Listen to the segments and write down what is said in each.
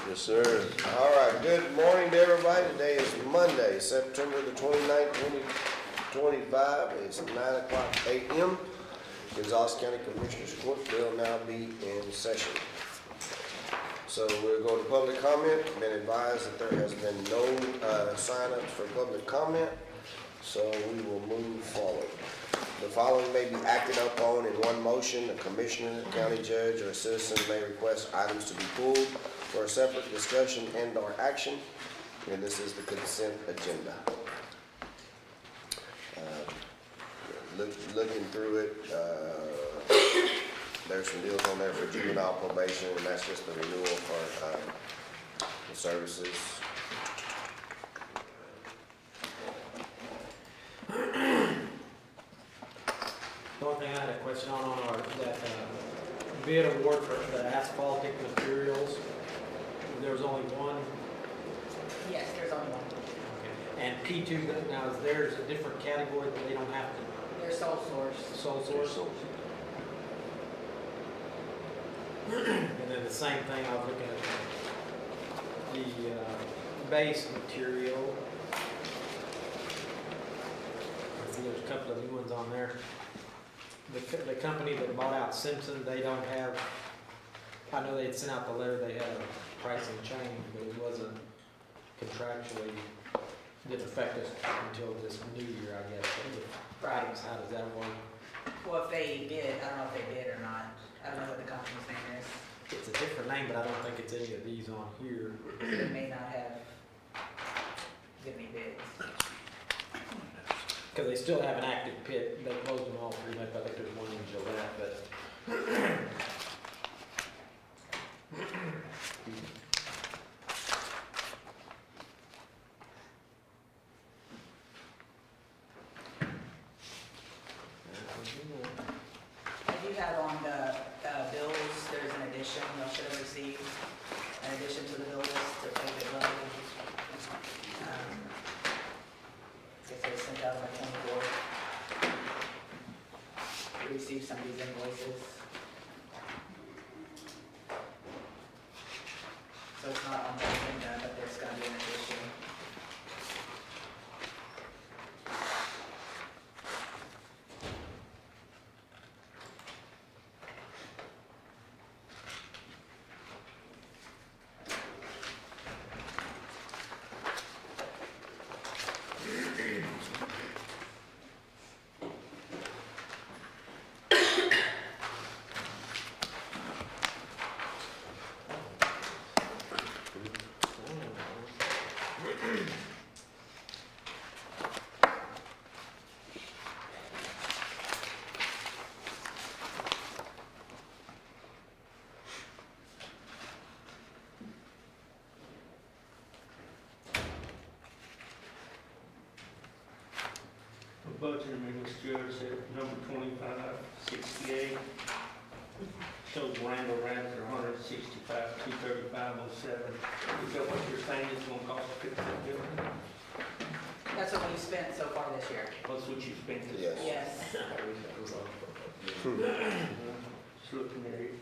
Yes, sir. All right, good morning to everybody. Today is Monday, September the 29th, 2025. It's 9 o'clock a.m. Gonzales County Commissioners Court will now be in session. So we'll go to public comment. Been advised that there has been no sign-ups for public comment, so we will move forward. The following may be acted upon in one motion. A commissioner, county judge, or a citizen may request items to be pulled for a separate discussion and/or action, and this is the consent agenda. Looking through it, there's some deals on there for juvenile probation, and that's just the renewal for the services. The only thing I had a question on are that bid award for the asphaltic materials. There was only one. Yes, there's only one. Okay. And P2 now is theirs a different category that they don't have to They're sole source. sole source. And then the same thing, I was looking at the base material. I see there's a couple of new ones on there. The company that bought out Simpson, they don't have, I know they had sent out the letter, they had a pricing change, but it wasn't contractually, didn't affect us until this new year, I guess. So Right. how does that work? Well, if they did, I don't know if they did or not. I don't know what the company's name is. It's a different name, but I don't think it's any of these on here. They may not have given me bids. Because they still have an active pit. They closed them all pretty much. I think there's one in Gillette, but. I do have on the bills, there's an addition, y'all should have received an addition to the bill list to pay the bill. Guess they sent out on the 24th. We received some of these invoices. So it's not on the agenda, but there's gonna be an addition. Budget administrators at number 2568 shows Randall Rabbit at 165, 235.07. Is that what you're saying is going to cost to fix that building? That's what we've spent so far this year. That's what you spent this Yes. Yes. Just looking at it.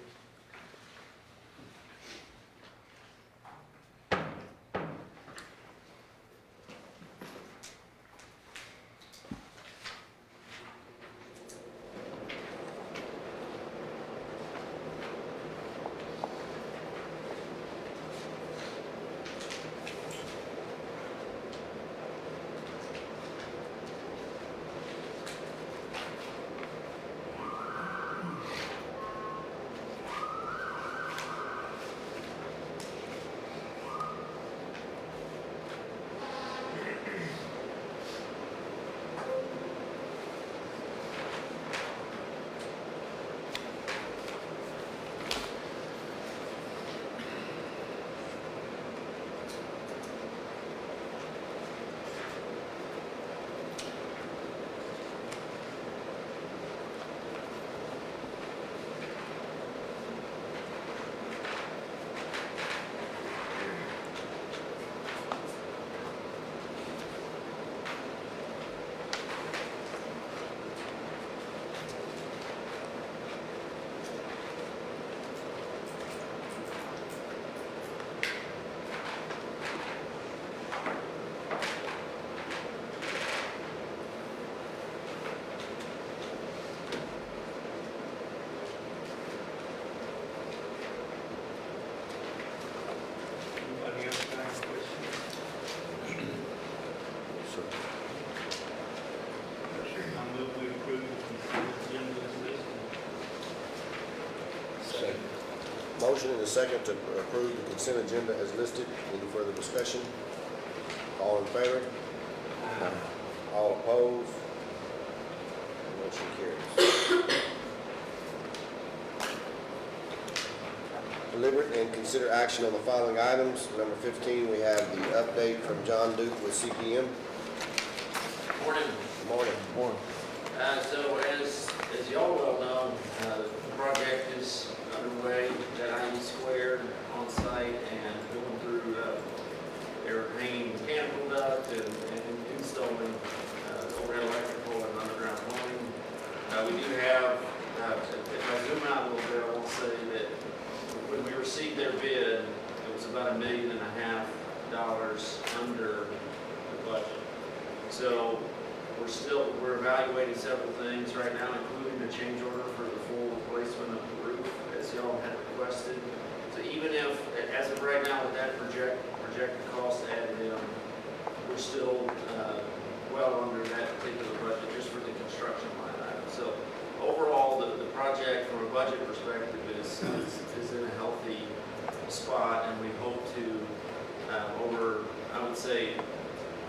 motion and a second to approve the consent agenda as listed. Any further discussion? All in favor? All opposed? Motion carries. Deliberate and consider action on the following items. Number 15, we have the update from John Duke with CPM. Morning. Good morning. Morning. So as y'all well know, the project is underway at IE Squared on site and going through, they're hanging mechanical duct and installing overhead electrical and underground plumbing. We do have, if I zoom out a little bit, I will say that when we received their bid, it was about $1.5 million under the budget. So we're evaluating several things right now, including a change order for the full replacement of the roof, as y'all had requested. So even if, as of right now, with that projected cost added in, we're still well under that particular budget just for the construction line item. So overall, the project from a budget perspective is in a healthy spot, and we hope to, I would say,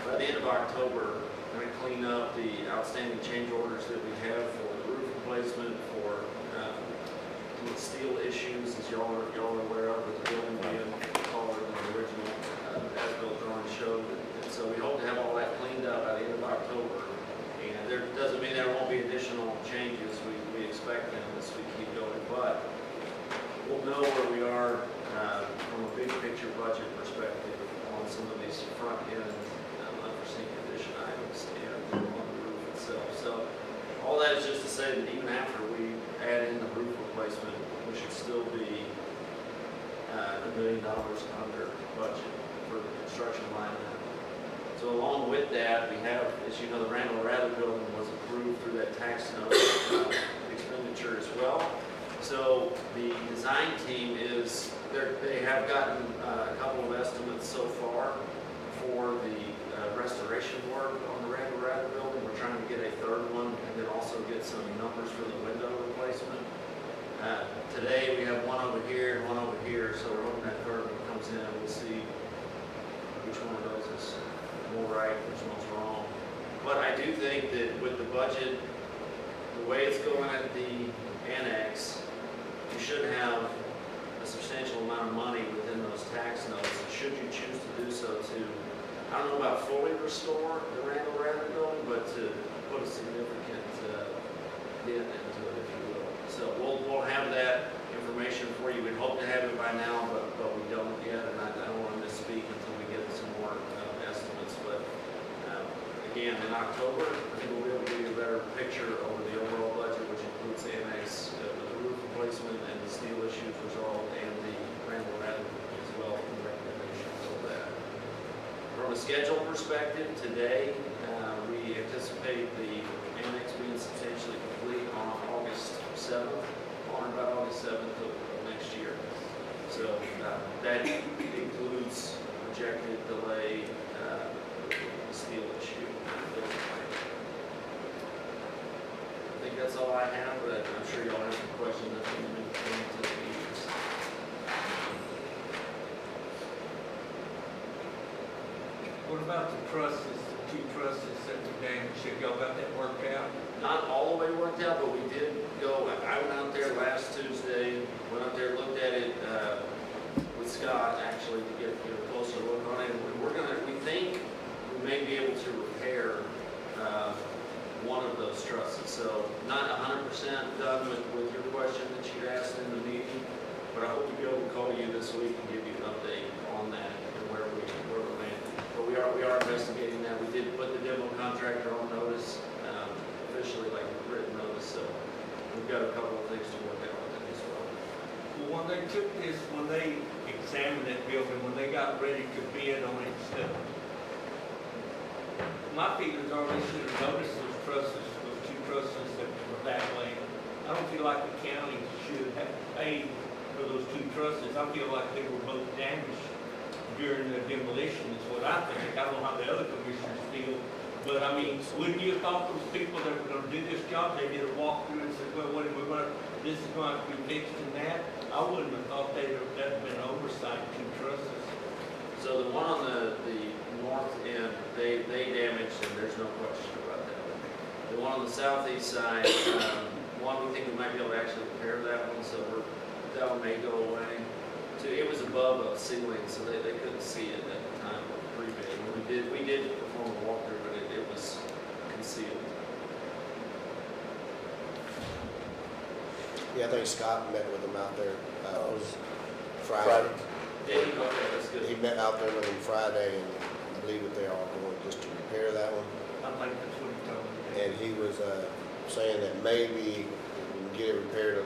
by the end of October, we're going to clean up the outstanding change orders that we have for the roof replacement, for steel issues, as y'all are aware of, with the building being taller than the original as-built drawing showed. And so we hope to have all that cleaned up by the end of October. And there doesn't mean there won't be additional changes. We expect them as we keep going, but we'll know where we are from a big picture budget perspective on some of these front end unforeseen condition items and on the roof itself. So all that is just to say that even after we add in the roof replacement, we should still be $1 million under budget for the construction line item. So along with that, we have, as you know, the Randall Rather building was approved through that tax note expenditure as well. So the design team they have gotten a couple of estimates so far for the restoration work on the Randall Rather building. We're trying to get a third one and then also get some numbers for the window replacement. Today we have one over here and one over here, so we're hoping that third one comes in and we'll see which one of those is more right, which one's wrong. But I do think that with the budget, the way it's going at the annex, you should have a substantial amount of money within those tax notes, should you choose to do so, to, I don't know about fully restore the Randall Rather building, but to put a significant dent into it, if you will. So we'll have that information for you. We'd hope to have it by now, but we don't yet, and I don't want to misspeak until we get some more estimates. But again, in October, I think we'll be able to give you a better picture over the overall budget, which includes the annex with the roof replacement and the steel issues resolved, and the Randall Rather as well, and the recommendations of that. From a schedule perspective, today we anticipate the annex being substantially complete on August 7th, on about August 7th of next year. So that includes projected delay, the steel issue. I think that's all I have, but I'm sure y'all have some questions that we need to get into. What about the trusses, the 2 trusses that were damaged? Have y'all got that worked out? Not all the way worked out, but we did go, I went out there last Tuesday, went out there, looked at it with Scott, actually, to get a closer look on it. And we think we may be able to repair one of those trusses. So not 100% done with your question that you asked in the meeting, but I hope to be able to call you this week and give you an update on that and where we're landing. But we are investigating that. We did put the demo contractor on notice, officially, like written notice, so we've got a couple of things to work out with it as well. Well, when they took this, when they examined that building, when they got ready to bid on it, stuff, my feelings are they should have noticed those trusses, those 2 trusses that were that way. I don't feel like the county should have paid for those 2 trusses. I feel like they were both damaged during the demolition, is what I think. I don't know how the other commissioners feel, But I mean, wouldn't you have thought those people that were gonna do this job, they did a walkthrough and said, well, what are we gonna, this is going to be fixed and that? I wouldn't have thought that'd have been oversight to trust us. So the one on the north end, they damaged, and there's no question about that. The one on the southeast side, one, we think we might be able to actually repair that one, so that one may go away. Two, it was above a ceiling, so they couldn't see it at the time of pre-bid. We did perform a walkthrough, but it was concealed. Yeah, I think Scott met with them out there, it was Friday. Yeah, okay, that's good. He met out there with them Friday, and I believe that they are going just to repair that one. I think that's what he told me. And he was saying that maybe we can get it repaired,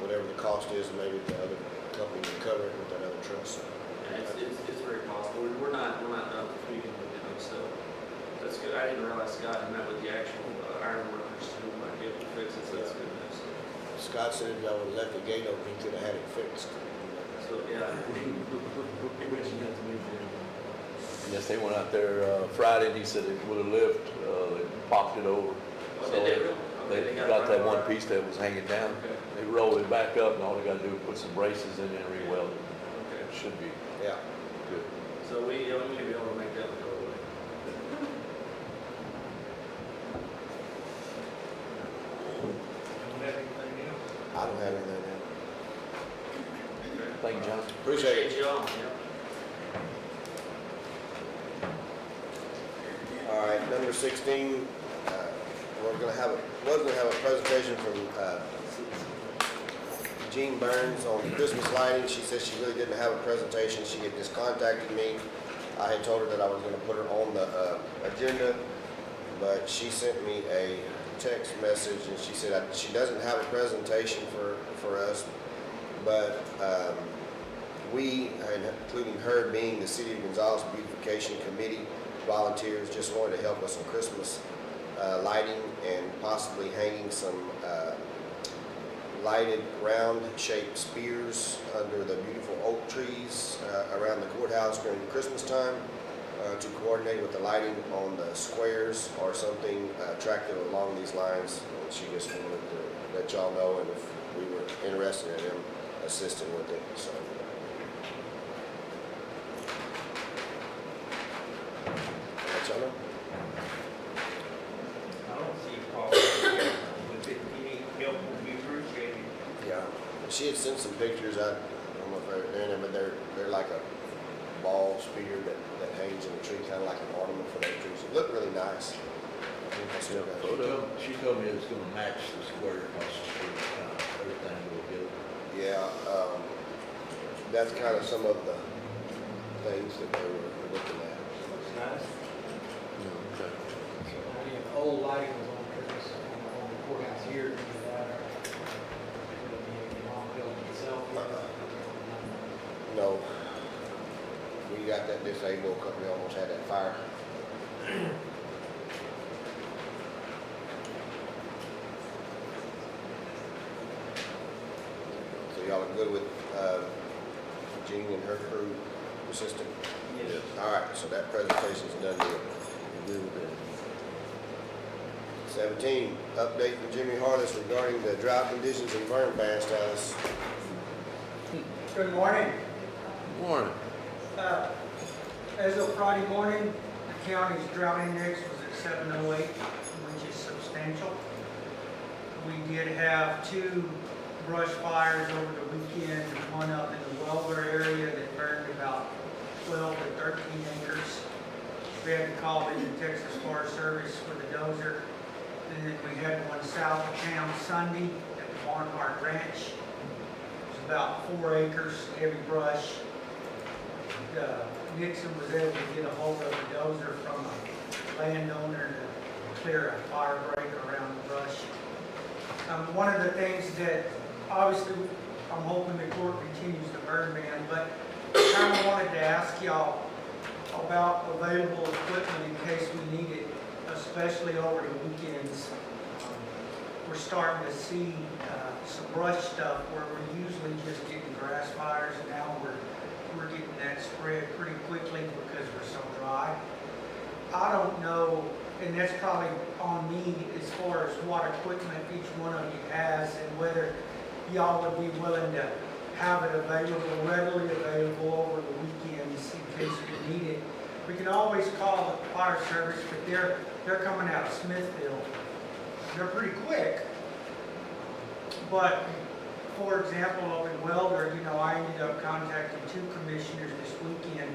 whatever the cost is, maybe the other company can cover it with that other trust. Yeah, it's very possible. We're not done tweaking with it, so that's good. I didn't realize Scott had met with the actual iron workers who might be able to fix it, so that's good news. Scott said if y'all would have left the gate open, he could have had it fixed. So, yeah. Yes, they went out there Friday, and he said it would have lived, they popped it over. Oh, So they did really? Okay, they got got that right one away. piece that was hanging down. Okay, They rolled it back up, and all they gotta do is put some braces in there and re-weld it. okay. It should be Yeah. good. So we may be able to make that go away. Don't have anything else? I don't have anything now. Thank you, John. Appreciate it. y'all, yeah. All right, number 16, was gonna have a presentation from Jean Burns on Christmas lighting. She said she really didn't have a presentation. She had just contacted me. I had told her that I was gonna put her on the agenda, but she sent me a text message and she said she doesn't have a presentation for us, but we, and including her being the City of Gonzales Beautification Committee volunteers, just wanted to help us on Christmas lighting and possibly hanging some lighted round-shaped spears under the beautiful oak trees around the courthouse during Christmas time to coordinate with the lighting on the squares or something attractive along these lines. And she just wanted to let y'all know, and if we were interested in them assisting with it. So. Let y'all know. I don't see a problem with it. Any help would be appreciated. Yeah, she had sent some pictures. I don't know if they're in there, but they're like a ball spear that hangs in a tree, kind of like an ornament for that tree. It looked really nice. I think I still got it. She told me it was gonna match the square across the street, everything will get it. Yeah, that's kind of some of the things that they were looking at. Looks nice. Okay. Old lighting was on Christmas on the courthouse here. The long building itself. No, we got that disabled company almost had that fire. So y'all are good with Jean and her crew assisting? Yes. All right, so that presentation's done deal. Agree with that. 17, update from Jimmy Harless regarding the drought conditions and burn ban status. Good morning. Morning. As of Friday morning, the county's drought index was at 708, which is substantial. We did have 2 brush fires over the weekend, one up in the Welver area that burned about 12 to 13 acres. We had to call in the Texas Forest Service for the dozer. And then we had one south of town Sunday at the Barnhart Ranch. It was about 4 acres, heavy brush. Nixon was able to get a hold of a dozer from a landowner to clear a fire break around the brush. One of the things that, obviously, I'm hoping the court continues the burn ban, but I kind of wanted to ask y'all about available equipment in case we need it, especially over the weekends. We're starting to see some brush stuff where we're usually just getting grass fires, and now we're getting that spread pretty quickly because we're so dry. I don't know, and that's probably on me as far as what equipment each one of you has and whether y'all would be willing to have it available, readily available over the weekends in case we need it. We can always call the fire service, but they're coming out of Smithville. They're pretty quick. But, for example, up in Welder, you know, I ended up contacting 2 commissioners this weekend.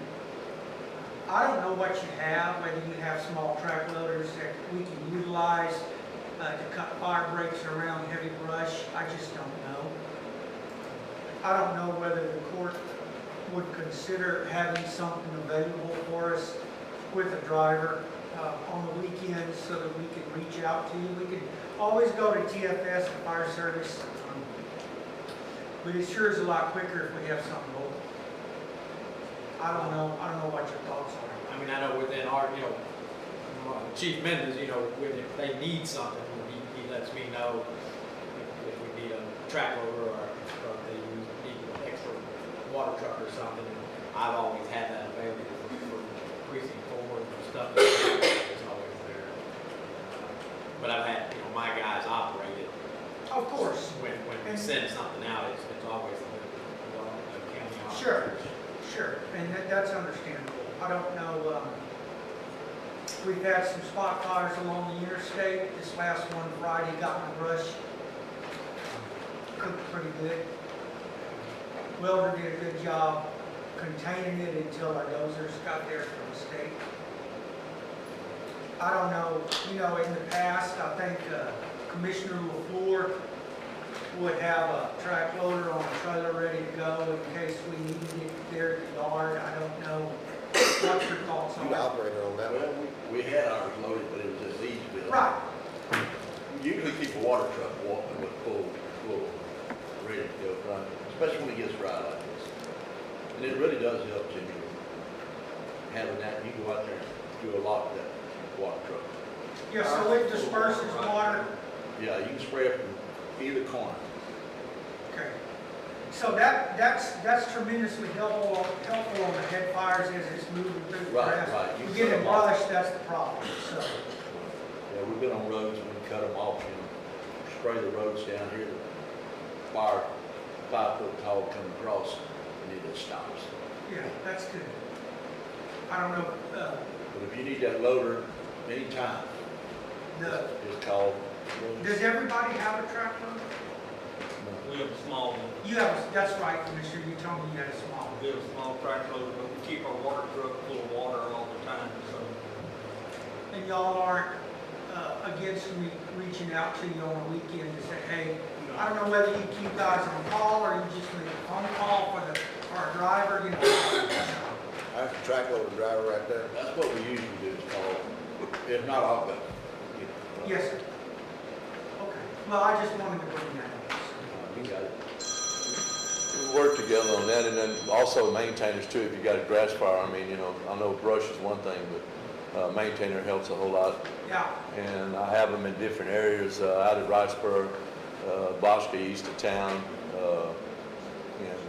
I don't know what you have, whether you have small track loaders that we can utilize to cut fire breaks around heavy brush. I just don't know. I don't know whether the court would consider having something available for us with a driver on the weekends so that we can reach out to you. We can always go to TFS and fire service, but it sure is a lot quicker if we have something local. I don't know what your thoughts are. I mean, I know within our, you know, Chief Mendez, you know, when if they need something, he lets me know if we need a track loader or if they need an extra water truck or something. I've always had that available for precinct 4 and stuff. It's always there. But I've had, you know, my guys operate it. Of course. When we send something out, it's always the county office. Sure, and that's understandable. I don't know, we've had some spot fires along the interstate. This last one Friday got in the brush. Cooked pretty good. Welder did a good job containing it until our dozers got there from the state. I don't know, you know, in the past, I think Commissioner LaFleur would have a track loader on a trailer ready to go in case we needed it there at the yard. I don't know what your thoughts You are. operator on that one. Well, we had ours loaded, but it was at Leesville. Right, Usually keep a water truck walking with full, ready to go, right? Especially when it gets dry like this. And it really does help, Jimmy. Having that, you go out there and do a lot with that water truck. yeah, so it disperses water. Yeah, you can spray it from either corner. Okay. So that's tremendously helpful on the head fires as it's moving through the Right, grass. right. You You cut get it them off. brushed, that's the problem, so. Yeah, we've been on roads and we cut them off and spray the roads down here. The fire 5 foot tall come across and it just stops. Yeah, that's good. I don't know, But if you need that loader anytime, just call. does everybody have a track loader? We have a small one. You have, that's right, Commissioner, you told me you had a small one. We have a small track loader, but we keep our water truck full of water all the time, so. And y'all aren't against me reaching out to you on a weekend to say, hey, I don't know whether you keep guys on call or you just make a phone call for a driver, you know. That's a track loader driver right there. That's what we usually do is call. If not, I'll go. Yes, sir. Okay, well, I just wanted to bring that up. You got it. We work together on that, and then also maintainers too, if you got a grass fire. I mean, you know, I know brush is one thing, but maintainer helps a whole lot. Yeah, And I have them in different areas, out at Wrightsburg, Bosque, east of town, you know,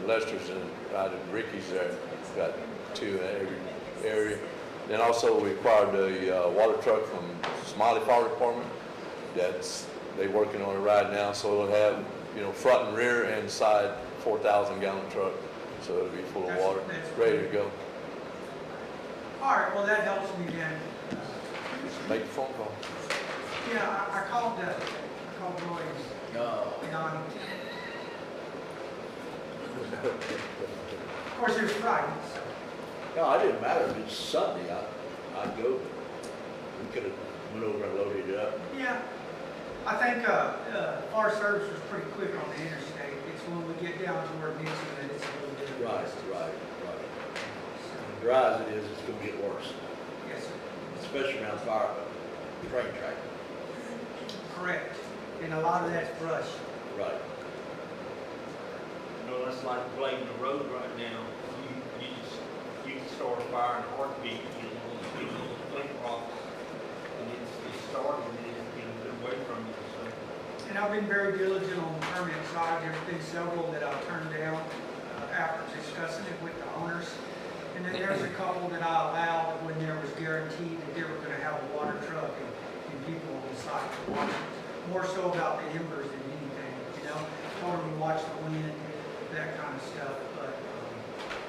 Lester's and out at Ricky's there, got 2 in every area. Then also we acquired a water truck from Smiley Fire Department. They working on it right now, so it'll have, you know, front and rear and side 4,000 gallon truck. So it'll be full of water, ready to go. all right, well, that helps me then. Make a phone call. Yeah, I called Roy and No. Donnie. Of course, it was Friday, so. No, it didn't matter. If it's Sunday, I'd go. We could have went over and loaded it up. Yeah, I think Fire Service was pretty quick on the interstate. It's when we get down to where Nixon that it's a little bit. Right. So, Dry as it is, it's gonna get worse, yes, sir. especially around fire, train track. Correct. And a lot of that's brush. Right. You know, that's like blading the road right now. You can start a fire in a heartbeat, you know, flint rocks. And it's starting and it's getting away from you, so. And I've been very diligent on the permit side. There's been several that I've turned down after discussing it with the owners. And then there's a couple that I allowed when there was guaranteed that they were gonna have a water truck and people on the site to watch it. More so about the embers than anything, you know? Told them to watch the wind, that kind of stuff, but,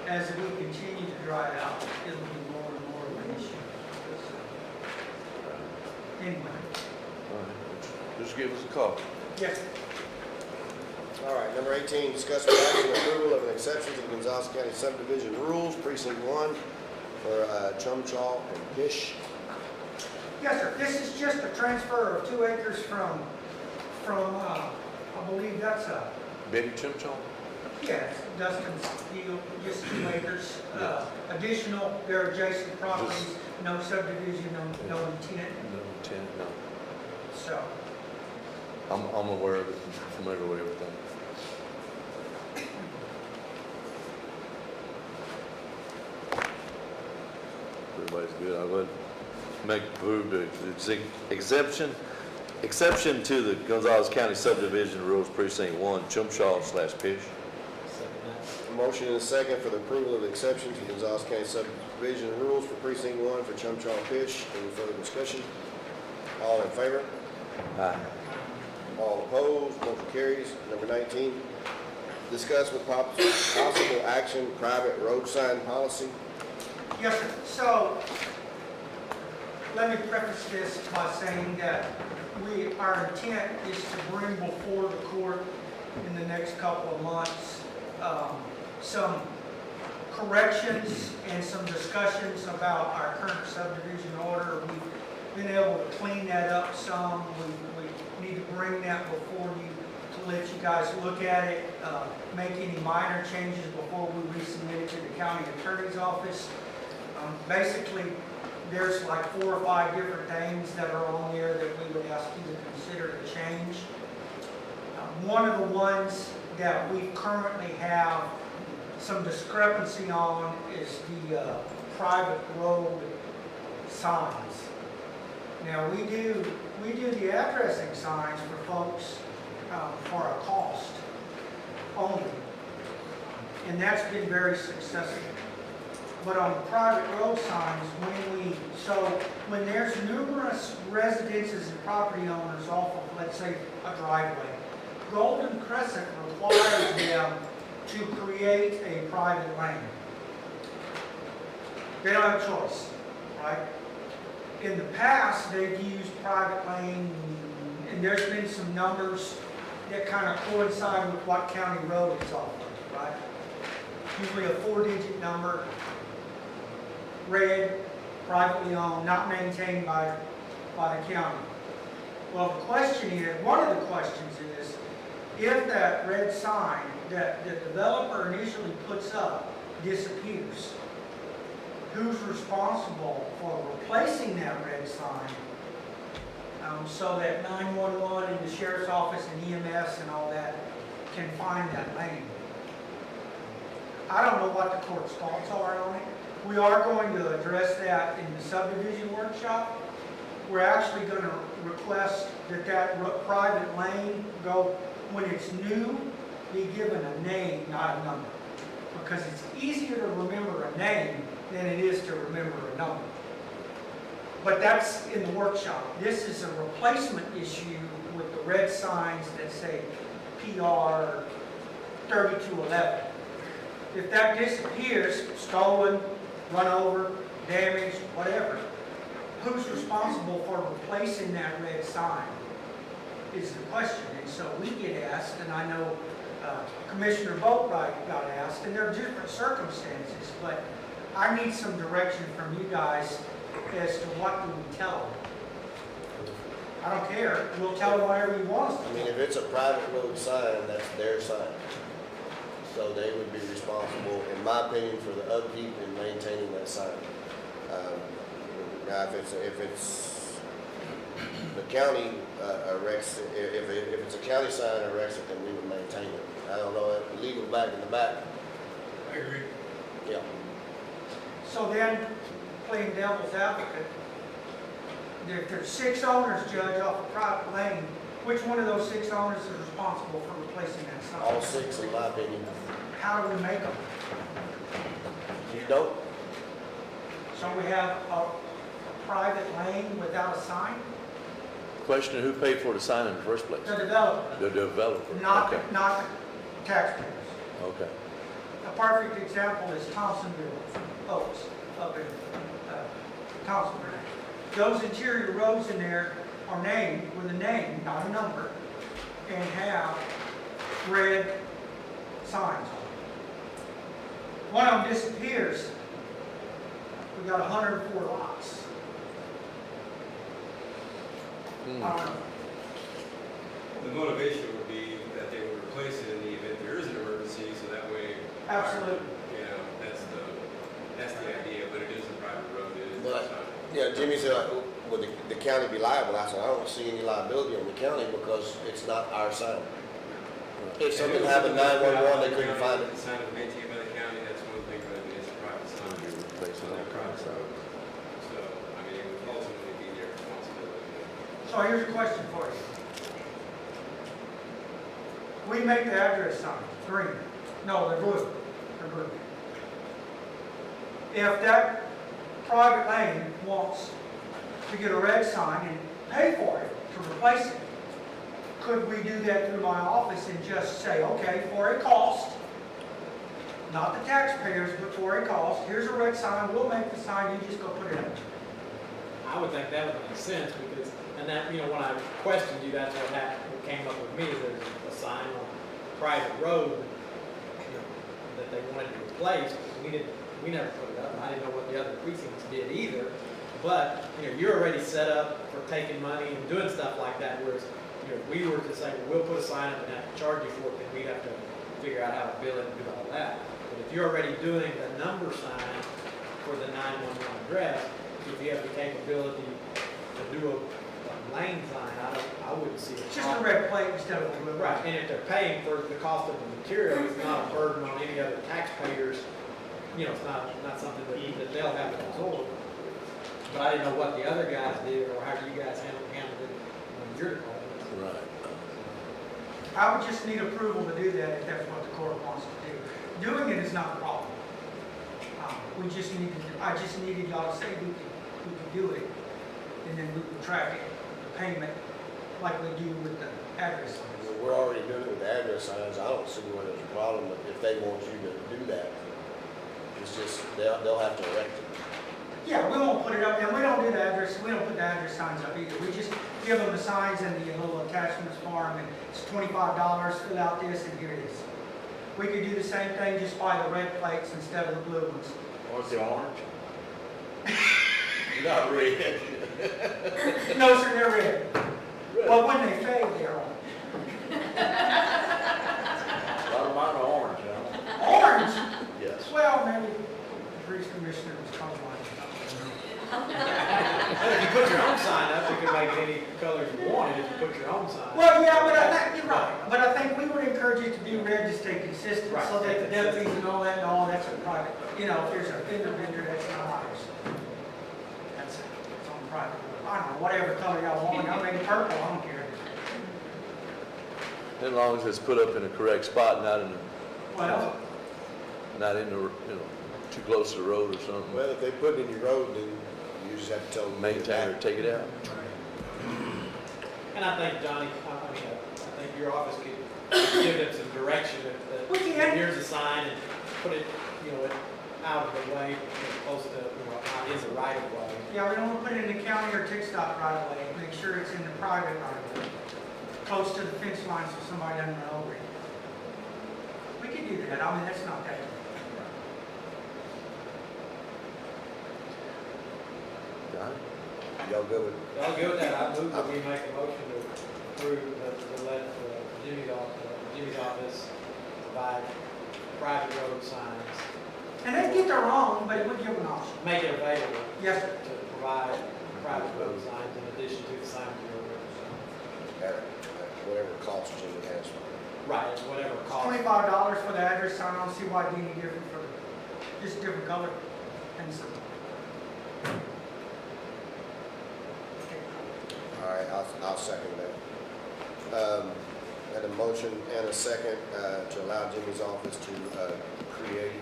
as we continue to dry out, it'll be more and more of an issue. So, anyway, All right. Just give us a call. yes, All right, number 18, discuss with action approval of an exception to the Gonzales County subdivision rules, precinct 1, for Chumchaw and Fish. yes, sir, this is just a transfer of 2 acres from, I believe that's a, Betty Chimchon? yes, Dustin's deal, just 2 acres. Yeah. Additional, they're adjacent properties, no subdivision, no intent, No, 10, no. so. I'm aware of it, familiar with everything. Everybody's good. I'll go ahead and make approve the exception to the Gonzales County subdivision rules precinct 1, Chumchaw/Pish. Second that. A motion and a second for the approval of the exception to Gonzales County subdivision rules for precinct 1 for Chumchaw and Fish. Any further discussion? All in favor? Aye. All opposed? Motion carries. Number 19, discuss with possible action private road sign policy. Yes, sir. So, let me preface this by saying that our intent is to bring before the court in the next couple of months, some corrections and some discussions about our current subdivision order. We've been able to clean that up some. We need to bring that before you to let you guys look at it, make any minor changes before we resubmit it to the county attorney's office. Basically, there's like 4 or 5 different things that are on there that we would ask you to consider to change. One of the ones that we currently have some discrepancy on is the private road signs. Now, we do the addressing signs for folks for a cost only, and that's been very successful. But on private road signs, when there's numerous residences and property owners off of, let's say, a driveway, Golden Crescent requires them to create a private lane. They don't have a choice, right? In the past, they've used private lane, and there's been some numbers that kind of coincide with what county road it's off of, right? Usually a 4-digit number, red, privately owned, not maintained by the county. Well, the question is, one of the questions is, if that red sign that the developer initially puts up disappears, who's responsible for replacing that red sign so that 911 and the sheriff's office and EMS and all that can find that lane? I don't know what the court's thoughts are on it. We are going to address that in the subdivision workshop. We're actually going to request that private lane go, when it's new, be given a name, not a number. Because it's easier to remember a name than it is to remember a number. But that's in the workshop. This is a replacement issue with the red signs that say PR 3211. If that disappears, stolen, run over, damaged, whatever, who's responsible for replacing that red sign is the question. And so we get asked, and I know Commissioner Boatwright got asked, and there are different circumstances, but I need some direction from you guys as to what do we tell them. I don't care. We'll tell them whatever you want us to. I mean, if it's a private road sign, that's their sign. So they would be responsible, in my opinion, for the upkeep and maintaining that sign. Now, if it's the county erects it, if it's a county sign erects it, then we would maintain it. I don't know, legal back in the back. I agree. Yeah. So then, playing devil's advocate, if there's 6 owners, Judge, off a private lane, which one of those 6 owners is responsible for replacing that sign? All 6, in my opinion. How do we make them? You don't? So we have a private lane without a sign? Question, who paid for the sign in the first place? The developer, The developer? Okay, not the taxpayers. okay. A perfect example is Thompsonville Oaks up in Thompsonville. Those interior roads in there are named with a name, not a number, and have red signs on them. One of them disappears. We got 104 lots. I don't know. The motivation would be that they would replace it in the event there is an emergency, so that way. Absolutely. You know, that's the idea, but it is a private road, it is. But, yeah, Jimmy said, would the county be liable? I said, I don't see any liability on the county because it's not our sign. If something happened, 911, they couldn't find it. The sign is maintained by the county, that's one thing, but it is a private sign. Replace it On on their the private side. road. So, I mean, it would ultimately be their responsibility. So here's a question for you. We make the address sign green. No, they're blue. They're blue. If that private lane wants to get a red sign and pay for it to replace it, could we do that through my office and just say, okay, for a cost, not the taxpayers, but for a cost, here's a red sign, we'll make the sign, you just go put it up. I would think that would make sense because, and that, you know, when I questioned you, that's what happened, what came up with me, is there's a sign on a private road, you know, that they wanted to replace, but we never put it up, and I didn't know what the other precincts did either. But, you know, you're already set up for taking money and doing stuff like that, whereas, you know, if we were to say, well, we'll put a sign up and have to charge you for it, then we'd have to figure out how to bill it and do all that. But if you're already doing the number sign for the 911 address, if you have the capability to do a lane sign, I wouldn't see it. It's just a red plate instead of a blue. Right, and if they're paying for the cost of the material, it's not a burden on any other taxpayers. You know, it's not something that they'll have to absorb. But I didn't know what the other guys did or how you guys handled it when your department. Right. I would just need approval to do that if that's what the court wants to do. Doing it is not a problem. I just needed y'all to say we could do it, and then we could track it, the payment, like we do with the address signs. We're already doing it with the address signs. I don't see where there's a problem, but if they want you to do that, it's just, they'll have to erect it. Yeah, we won't put it up, and we don't put the address signs up either. We just give them the signs and the little attachments for them, and it's $25, fill out this, and here it is. We could do the same thing, just buy the red plates instead of the blue ones. Or the orange? Not red. No, sir, they're red. But when they fade, they're orange. A lot of mine are orange, huh? Orange? Yes. Well, maybe the police commissioner was colorblind. Well, if you put your own sign up, you can make it any colors you wanted if you put your own sign. Well, yeah, but I think, you're right, but I think we would encourage it to be red to stay consistent, Right. so that the deputies and all that, that's a private, you know, if there's a fender bender, that's not ours. That's on private. I don't know, whatever color y'all want, I mean, purple, I don't care. As long as it's put up in a correct spot, not in Well, the, too close to the road or something. Well, if they put it in your road, then you just have to tell them. to put it Maintain or back. take it out. And I think, Johnny, I think your office could give them some direction that We can. here's a sign and put it, out of the way, close to, not is a right of way. yeah, we don't want to put it in the county or TXDOT right away, make sure it's in the private right of way, close to the fence line so somebody doesn't run over it. We could do that, I mean, that's not that. Johnny? Y'all good with, Y'all good with that? I move that we make a motion to approve to let Jimmy's office provide private road signs. And they get their own, but it would give an option. Make it available Yes, sir. to provide private road signs in addition to the signs we already have. at whatever cost Jimmy has. Right, it's whatever cost. $25 for the address sign, I don't see why it'd be any different for, just different color and some. All right, I'll second that. Had a motion and a second to allow Jimmy's office to create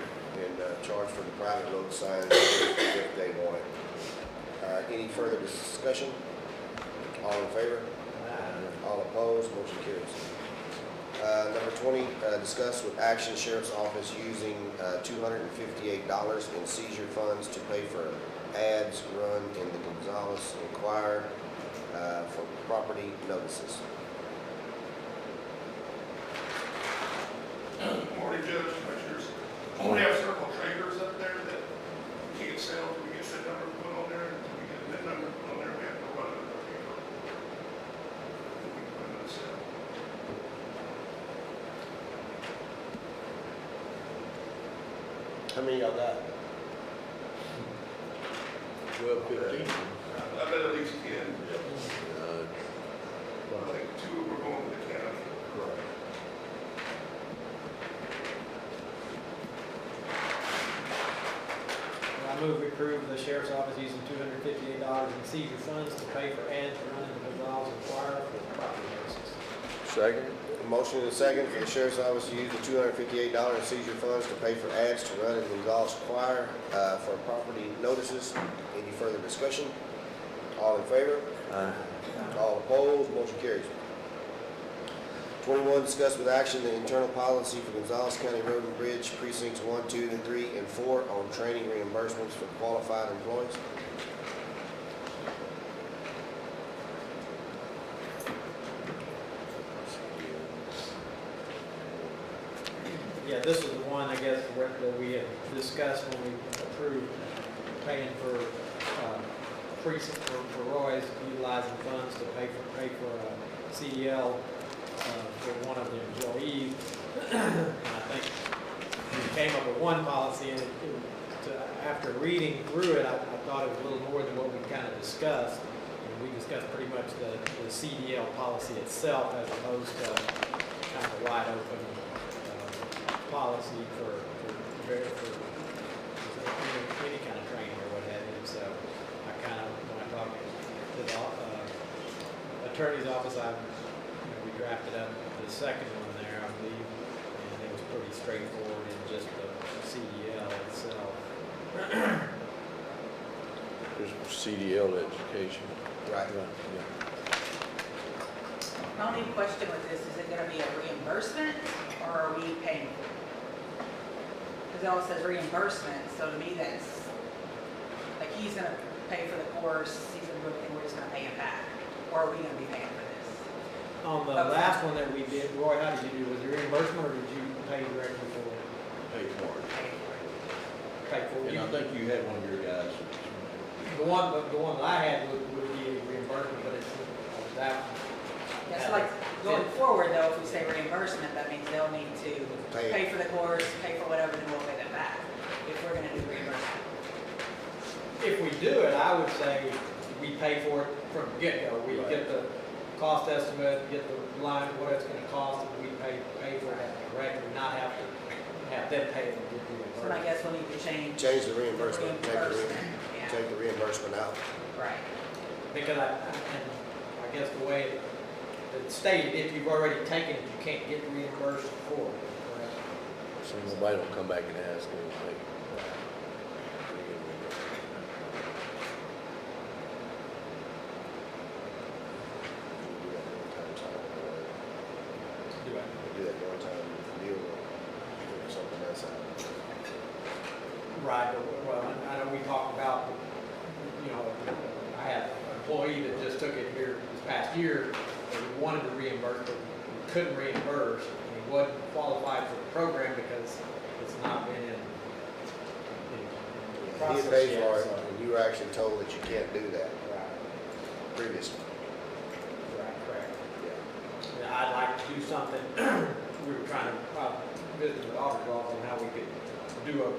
and charge for the private road signs if they want it. Any further discussion? All in favor? All opposed? Motion carries. Number 20, discuss with action sheriff's office using $258 in seizure funds to pay for ads run in the Gonzales Inquirer for property notices. Morning, Judge, Commissioners. We have several trailers up there that we can't sell, we get that number put on there, and we get that number put on there, we have to run it. We can put it on sale. How many y'all got? 12, 15. I bet at least 10. I think 2 were going to the county. I move we approve the sheriff's office using $258 in seizure funds to pay for ads running in the Gonzales Inquirer for property notices. Second? A motion and a second for the sheriff's office to use the $258 in seizure funds to pay for ads to run in Gonzales Inquirer for property notices. Any further discussion? All in favor? Aye. All opposed? Motion carries. 21, discuss with action the internal policy for Gonzales County Road and Bridge precincts 1, 2, and 3, and 4 on training reimbursements for qualified employees. Yeah, this is the one, I guess, that we had discussed when we approved paying for precinct for Roy's utilizing funds to pay for CDL for one of the employees. And I think we came up with one policy, and after reading through it, I thought it was a little more than what we kind of discussed. And we discussed pretty much the CDL policy itself as opposed to kind of a wide open policy for any kind of training or what have you. So I kind of, when I talked to the attorney's office, we drafted up the second one there, I believe, and it was pretty straightforward in just the CDL itself. There's CDL education. Right. Yeah. My only question with this, is it gonna be a reimbursement, or are we paying for it? Because it all says reimbursement, so to me that's, like, he's gonna pay for the course, he's gonna do everything, we're just gonna pay him back, or are we gonna be paying for this? On the Okay. last one that we did, Roy, how did you do? Was it reimbursement, or did you pay directly for it? Pay for it. Pay for it? And I think you had one of your guys. The one that I had would be reimbursement, but it's that. Yes, like, going forward though, if we say reimbursement, that means they'll need to Pay. pay for the course, pay for whatever, then we'll pay them back, if we're gonna do reimbursement. If we do it, I would say we pay for it from the get-go. We get the cost estimate, get the line, what it's gonna cost, and we pay for that directly, not have to have them pay for it. So I guess we'll need to change. Change the reimbursement. Yeah, Take the reimbursement out. right. Because I guess the way it's stated, if you've already taken it, you can't get reimbursed for it. Correct? So nobody will come back and ask anything. Do it. Do that one time deal or something else out. Right, but, well, I know we talked about, I had an employee that just took it here this past year, and he wanted to reimburse, but he couldn't reimburse, and he wasn't qualified for the program because it's not been in He process paid yet, for it, so- and you were actually told that you can't do that Right, previously. right, correct. Yeah, I'd like to do something, we were trying to visit with the auditor's office on how we could do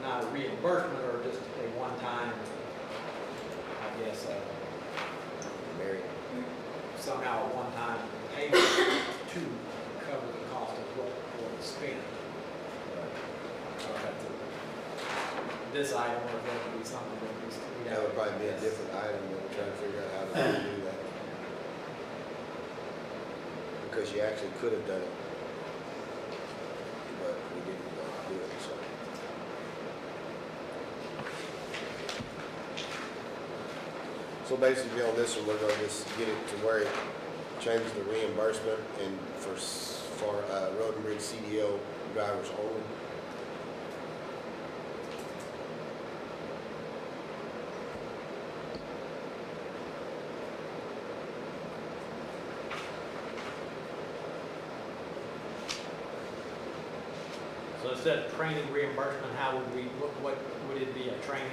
not a reimbursement, or just a one-time, I guess, Mary, somehow a one-time payment to cover the cost of what was spent. This item, or if that would be something that we. that would probably be a different item, and we're trying to figure out how to do that. Because you actually could have done it, but we didn't do it, so. So basically on this one, we're gonna just get it to where it changes the reimbursement and for road and bridge CDL drivers only. So instead of training reimbursement, how would we, what would it be, a training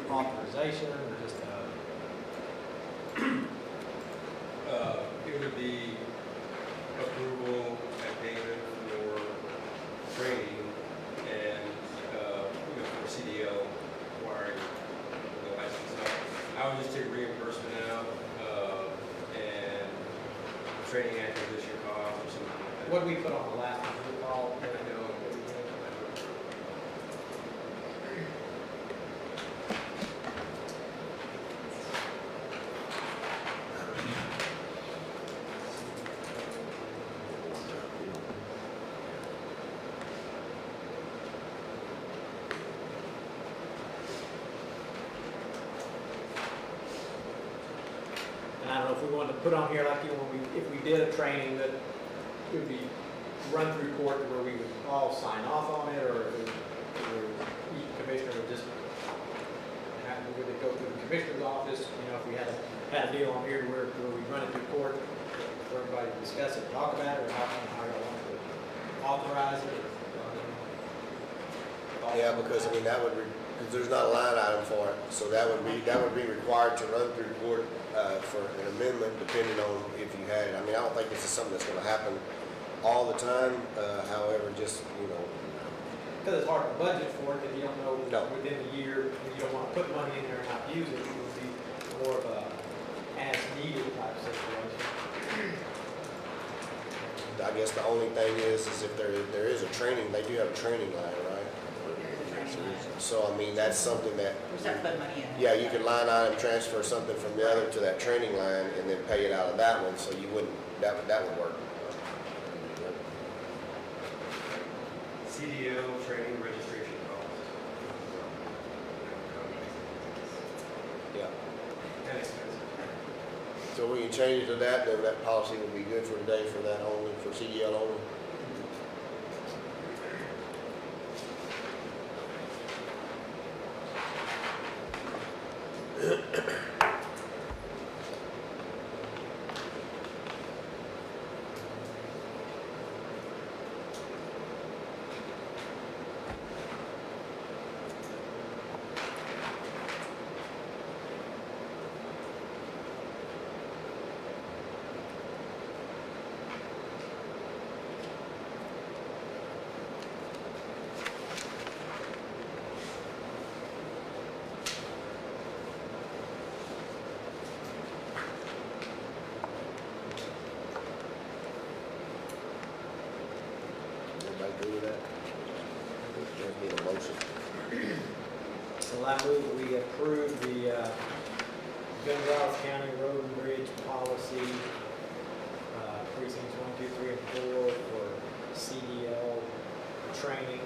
authorization or just a? It would be approval and payment for training and, for CDL wiring the license. So I would just take reimbursement out, and training acquisition cost or something like that. What did we put on the last one? We all, I know. and I don't know if we wanted to put on here, like, when we, if we did a training, that it would be run through court where we would all sign off on it, or each commissioner would just would it go through the commissioner's office, if we had a deal on here where we run it through court, for everybody to discuss it, talk about it, or how y'all want to authorize it? Yeah, because I mean, because there's not a line item for it, so that would be required to run through court, for an amendment, depending on if you had it. I mean, I don't think this is something that's gonna happen all the time, however, just, Because it's hard to budget for it, if you don't know No. within the year, and you don't want to put money in there and not use it, it would be more of a as-needed type situation. I guess the only thing is if there is a training, they do have a training line, right? So, I mean, that's something that, We just have to put money in. yeah, you could line item transfer something from the other to that training line and then pay it out of that one, so you wouldn't, that would work. CDL training registration cost. Yeah. And expensive. So we can change it to that, then that policy would be good for today for that only, for CDL only. Everybody agree with that? Just need a motion. So I move that we approve the Gonzales County Road and Bridge Policy, precincts 1, 2, 3, and 4 for CDL training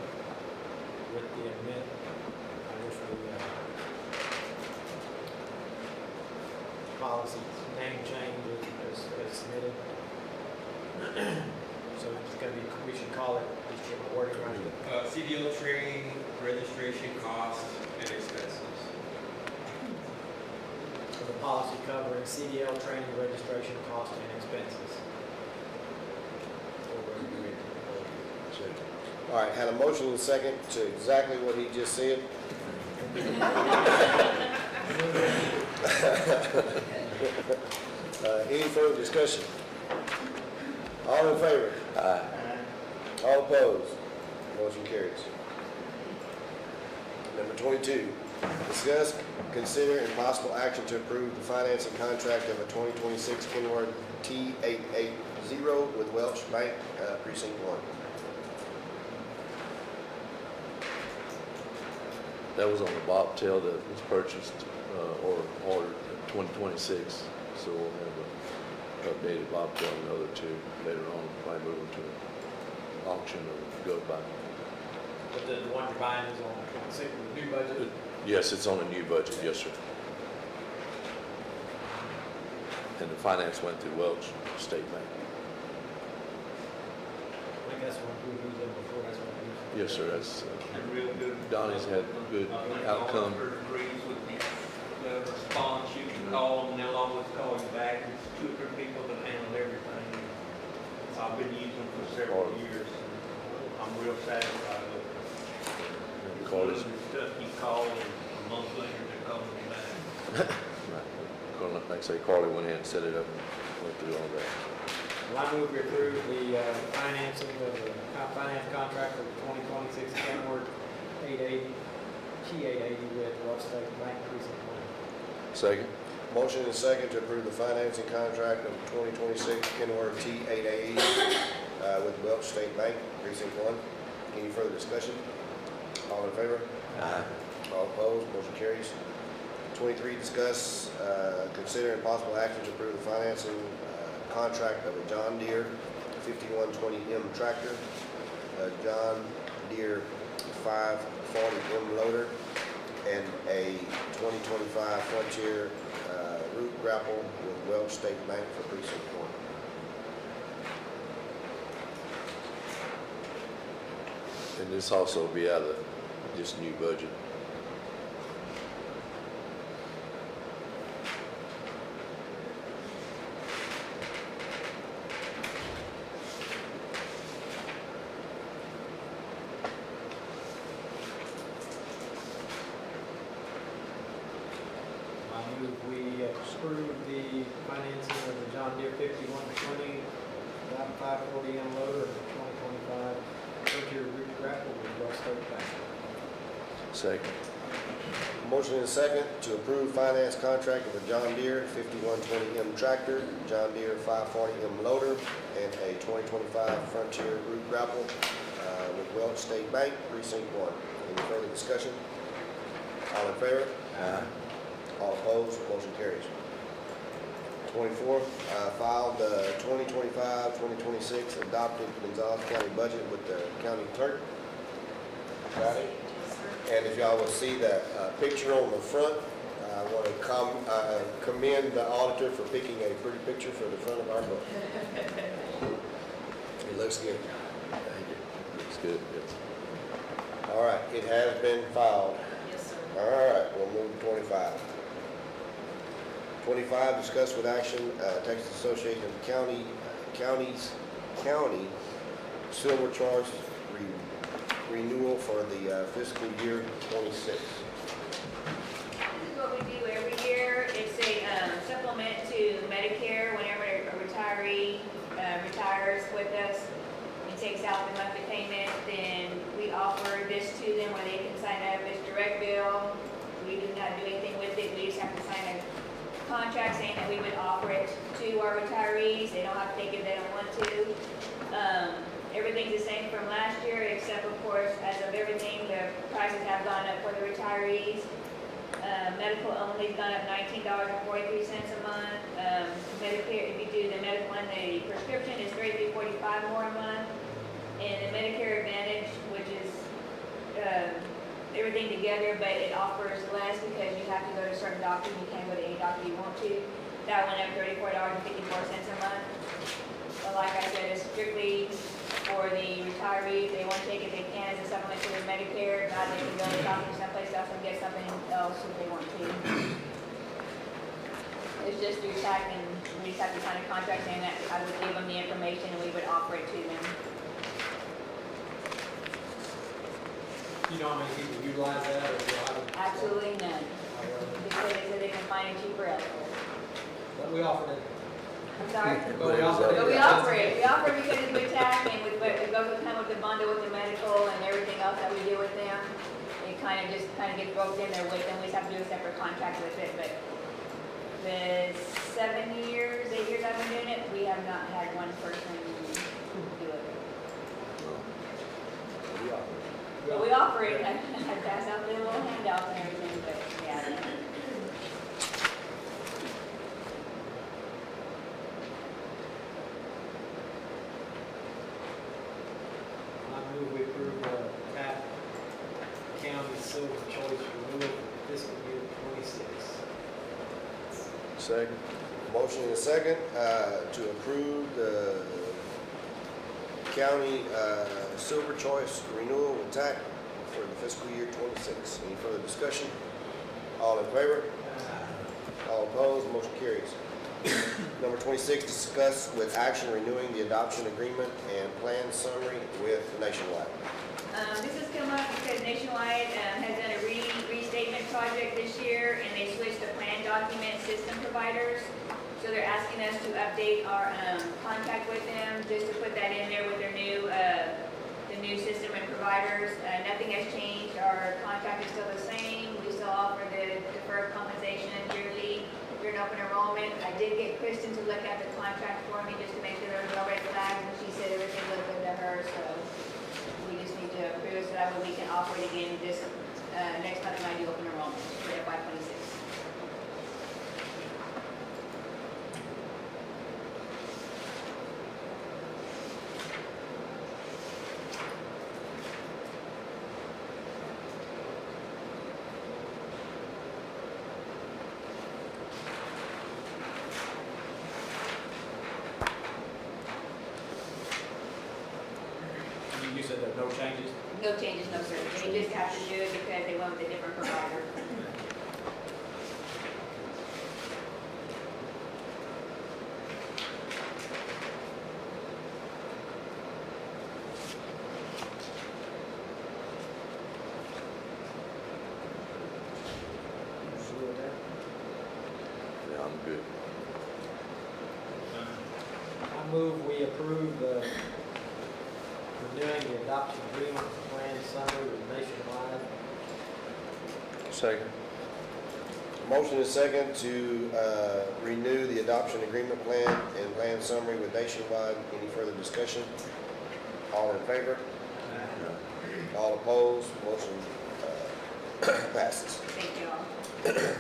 with the policy name change as submitted. So it's gonna be, we should call it, just get the wording right. CDL training, registration costs, and expenses. So the policy covering CDL training, registration, cost, and expenses. All right, had a motion and a second to exactly what he just said. Any further discussion? All in favor? Aye. All opposed? Motion carries. Number 22, discuss, consider, and possible action to approve the financing contract of a 2026 Kenworth T880 with Welch Bank, Precinct 1. That was on the bobtail that was purchased, or ordered in 2026, so we'll have a updated bobtail and the other two later on, probably move to an auction or go by. But the one you're buying is on 26 with the new budget. Yes, it's on a new budget, yes, sir. And the finance went through Welch State Bank. I think that's what we used them before, that's what we used. Yes, sir, that's, And real good. Donnie's had good I think outcome. Oliver agrees with the response, you can call them, they'll always call you back, it's 2 or 3 people that handle everything. So I've been using them for several years, and I'm real satisfied with it. Call this- Stuff you call, and a month later, they're calling you back. Right. Like I say, Carly went ahead and set it up and went through all that. Well, I move we approve the financing of the finance contract for 2026 Kenworth 880, T880 with Rough State Bank Precinct 1. Second? Motion and second to approve the financing contract of 2026 Kenworth T880 with Welch State Bank, Precinct 1. Any further discussion? All in favor? Aye. All opposed, motion carries. 23, discuss, consider and possible action to approve the financing contract of a John Deere 5120M tractor, a John Deere 540M loader, and a 2025 Frontier root grapple with Welch State Bank for Precinct 1. And this also will be out of this new budget. I move we approve the financing of the John Deere 5120 540M loader and 2025 Frontier root grapple with Rough State Bank. Second. Motion and second to approve finance contract of a John Deere 5120M tractor, John Deere 540M loader, and a 2025 Frontier root grapple with Welch State Bank, Precinct 1. Any further discussion? All in favor? Aye. All opposed, motion carries. 24, filed the 2025-2026 adopted Gonzales County budget with the county clerk. Got it? And if y'all will see that picture on the front, I want to commend the auditor for picking a pretty picture for the front of our book. It looks good. Thank you. Looks good, yes. All right, it has been filed. Yes, sir. All right, we'll move to 25. 25, discuss with action, Texas Association of County silver charge renewal for the fiscal year 26. This is what we do every year. It's a supplement to Medicare whenever a retiree retires with us and takes out the monthly payment. Then we offer this to them where they can sign up as direct bill. We do not do anything with it. We just have to sign a contract saying that we would offer it to our retirees. They don't have to take it if they don't want to. Everything's the same from last year, except of course, as of everything, the prices have gone up for the retirees. Medical only's gone up $19.43 a month. Medicare, if you do the medical and the prescription, is $33.45 more a month. And the Medicare Advantage, which is everything together, but it offers less because you have to go to certain doctors. You can't go to any doctor you want to. That went up $34.54 a month. But like I said, it's strictly for the retirees. They want to take it, they can as a supplement to their Medicare. Now they can go to the doctor someplace else and get something else if they want to. It's just through TAC, and we just have to sign a contract saying that I would give them the information and we would offer it to them. You know how many people utilize that or do you have it? Absolutely none. Because they said they can find it cheaper elsewhere. But we offered it. I'm sorry? But we offered it. But we offer it. We offer it because it's with TAC and with, it goes come with the bundle with the medical and everything else that we do with them. It kind of gets roped in there with them. We just have to do a separate contract with it. But the 8 years I've been doing it, we have not had one person do it. But we offer it. I pass out the little handouts and everything, but yeah. I move we approve the Taft County Silver Choice renewal for Second. Motion and a second, to approve the county, silver choice renewal with TAC for the fiscal year 26. Any further discussion? All in favor? All opposed? Motion carries. Number 26, discuss with action renewing the adoption agreement and plan summary with Nationwide. This has come up because Nationwide has done a restatement project this year, and they switched to plan document system providers. So they're asking us to update our contract with them, just to put that in there with their new, the new system and providers. Nothing has changed. Our contract is still the same. We still offer the deferred compensation yearly during open enrollment. I did get Kristen to look at the contract for me just to make sure there was no red flags, and she said everything looked good to her, so we just need to approve it so that way we can offer it again this, next month when I do open enrollment for FY '26. You said there are no changes? No changes, no sir. They just have to do it because they went with a different provider. Yeah, I'm good. I move we approve the renewing the adoption agreement plan summary with Nationwide. Second. Motion and second to renew the adoption agreement plan and plan summary with Nationwide. Any further discussion? All in favor? All opposed? Motion passes. Thank you all.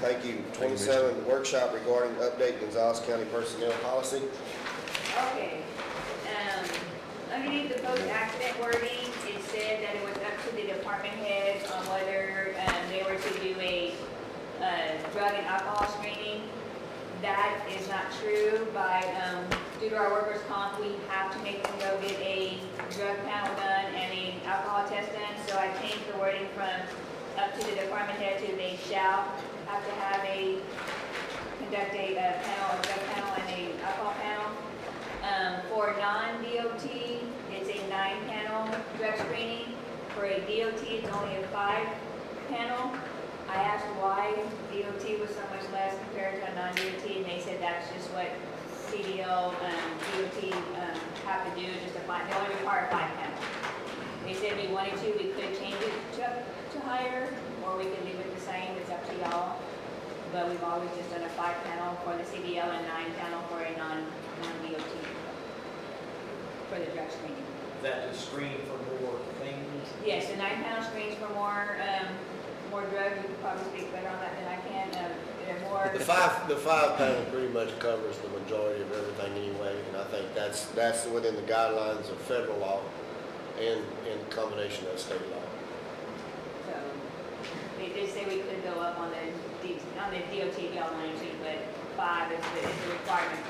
Thank you. 27, workshop regarding update Gonzales County personnel policy. Okay, underneath the post-accident wording, it said that it was up to the department heads on whether, they were to do a, drug and alcohol screening. That is not true. Due to our workers' comp, we have to make them go get a drug panel done and an alcohol test done. So I changed the wording from up to the department head to they shall have to have conduct a panel, a drug panel and a alcohol panel. For non-DOT, it's a 9-panel drug screening. For a DOT, it's only a 5-panel. I asked why DOT was so much less compared to a non-DOT, and they said that's just what CDL, DOT have to do, just they only require 5 panels. They said if we wanted to, we could change it to higher, or we could leave it the same, it's up to y'all. But we've always just done a 5-panel for the CDL and 9-panel for a non-DOT for the drug screening. Is that to screen for more things? Yes, the 9-panel screens for more drugs. You could probably speak better on that than I can. They're more. The five panel pretty much covers the majority of everything anyway, and I think that's within the guidelines of federal law and in combination of state law. So they did say we could go up on the DOT if y'all wanted to, but 5 is the requirement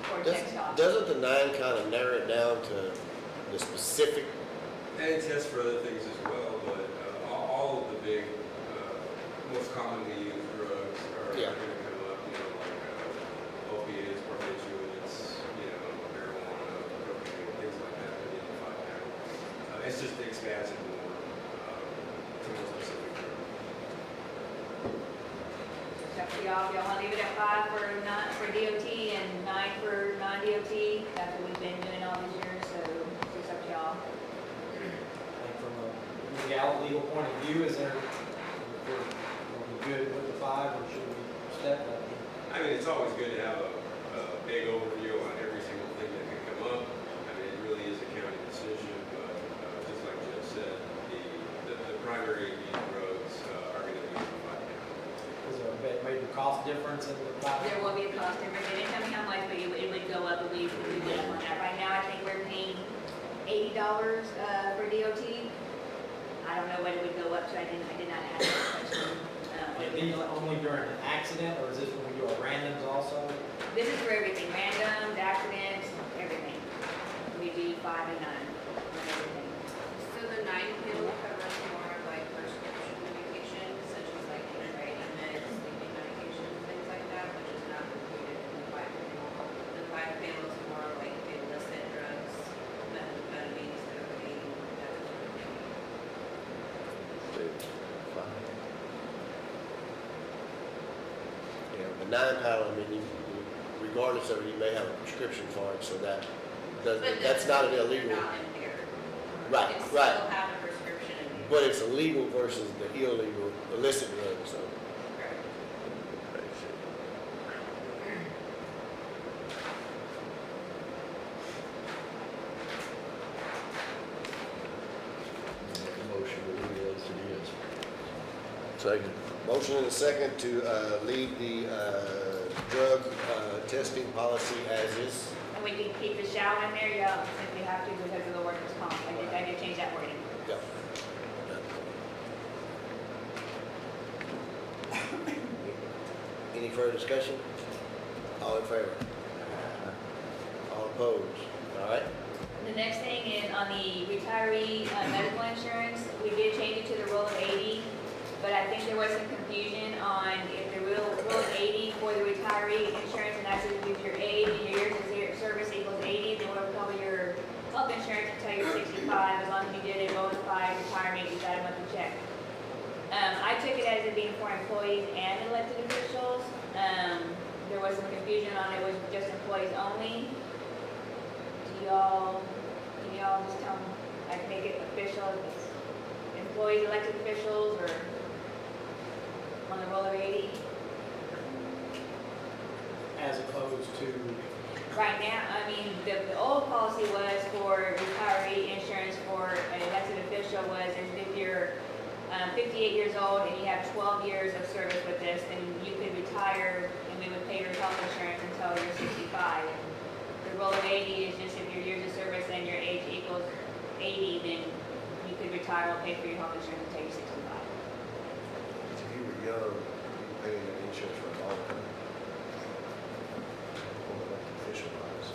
for check stop. Doesn't the 9 kind of narrow it down to the specific? And it tests for other things as well, but all of the big, most commonly used drugs are Yeah. going to come up, like opiates, barbiturates, marijuana, cocaine, things like that, in the 5-panel. It's just expands it more to more specific drugs. It's up to y'all. If y'all want to leave it at 5 for DOT and 9 for non-DOT, that's what we've been doing all these years, so it's up to y'all. And from a legal point of view, is there, are we good with the 5, or should we step up? I mean, it's always good to have a big overview on every single thing that can come up. I mean, it really is a county decision, but just like Jeff said, the primary need drugs are going to be in the 5-panel. Is there a major cost difference in the 5? There will be a cost difference. They didn't tell me how much, but it would go up if we went up on that. Right now, I think we're paying $80 for DOT. I don't know what it would go up to. I did not ask that question. what And we these do. only during an accident, or is this when we do our randoms also? This is for everything, randoms, accidents, everything. We do 5 and 9 on everything. So the 9 pill covers more of like prescription medication, such as like anti-meds, sleeping medication, things like that, which is not included in the 5 pill. The 5 pill is more like the illicit drugs, methamphetamines, cocaine, that sort of thing. Yeah, the 9 pound, I mean, regardless of it, you may have a prescription for it, so that, But that's not an they're illegal. not impaired. Right, They right. still have a prescription in there. But it's illegal versus the illegal illicit drug, so. Correct. Make a motion to leave it as it is. Second. Motion and a second to leave the drug testing policy as is. And we can keep the shall in there, yeah, if we have to because of the workers' comp. I did change that wording. Yep. Any further discussion? All in favor? All opposed? All right? The next thing is on the retiree medical insurance, we did change it to the rule of 80, but I think there was some confusion on if the rule of 80 for the retiree insurance, and that's if your age and your years of service equals 80, then we'll cover your health insurance until you're 65, as long as you did a bona fide retirement, you got a monthly check. I took it as it being for employees and elected officials. There was some confusion on it was just employees only. Can y'all just tell me, I can make it official, if it's employees, elected officials, or on the roll of 80? As opposed to, Right now, I mean, the old policy was for retiree insurance for an elected official was as if you're 58 years old and you have 12 years of service with this, then you could retire and we would pay your health insurance until you're 65. The roll of 80 is just if your years of service and your age equals 80, then you could retire and pay for your health insurance until you're 65. If you were young, you were paying that insurance for a long time. Or like official wise.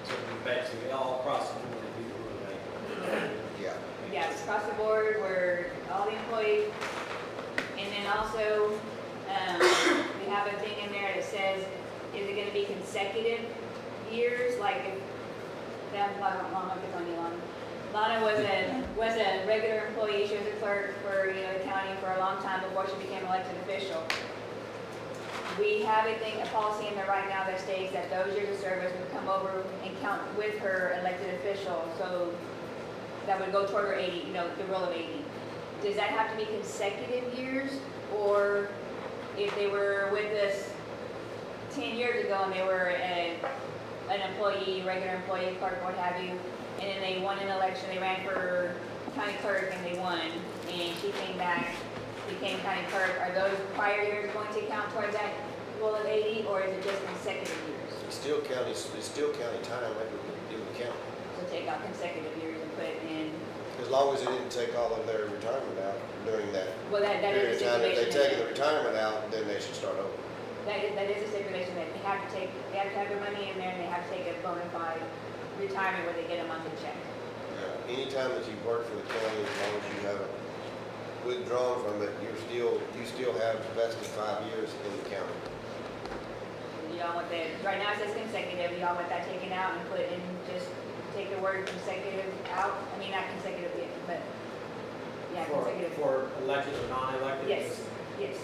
so basically all across the board, we do rule of 80. Yeah. Yeah, it's across the board, where all the employees, and then also, we have a thing in there that says, is it gonna be consecutive years, like if, that, I don't know if it's on you, Lana. Lana was a regular employee, she was a clerk for, the county for a long time before she became elected official. We have a policy in there right now that states that those years of service would come over and count with her elected official, so that would go toward her 80, the roll of 80. Does that have to be consecutive years, or if they were with us 10 years ago and they were an employee, regular employee, clerk, what have you, and then they won an election, they ran for county clerk and they won, and she came back, became county clerk, are those prior years going to count towards that roll of 80, or is it just consecutive years? It's still county time, it would count. So take out consecutive years and put it in, As long as they didn't take all of their retirement out during that well, that period is of a time. If they stipulation. take the retirement out, then they should start over. That is a stipulation that they have to have their money in there and they have to take a bona fide retirement where they get a monthly check. Anytime that you've worked for the county, as long as you haven't withdrawn from it, you still have vested 5 years in the county. Y'all want that, right now it says consecutive, y'all want that taken out and put in, just take the word consecutive out? I mean, not consecutive, but, yeah, consecutive. For elected or non-elected? Yes, yes.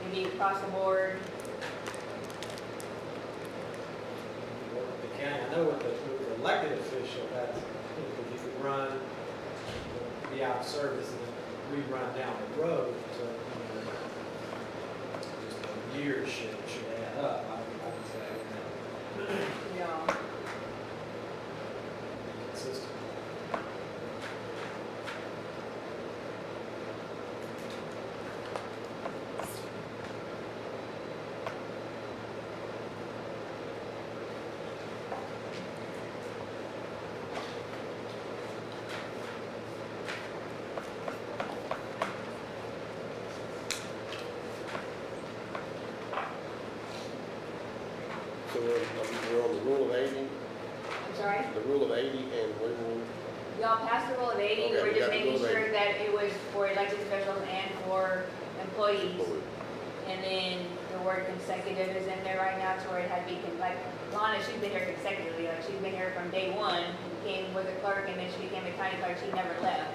Maybe across the board. The county, I know with the elected official, that's, if you could run, be out of service and then rerun down the road, so, just the years should add up, I would say, Yeah. be consistent. rule of 80, I'm sorry? the rule of 80 and what rule? Y'all passed the rule of 80, Okay, we're we just got the making rule of sure 80. that it was for elected officials and for employees. And then the word consecutive is in there right now to where it had to be, like, Lana, she's been here consecutively, like, she's been here from day one, came with a clerk, and then she became a county clerk, she never left.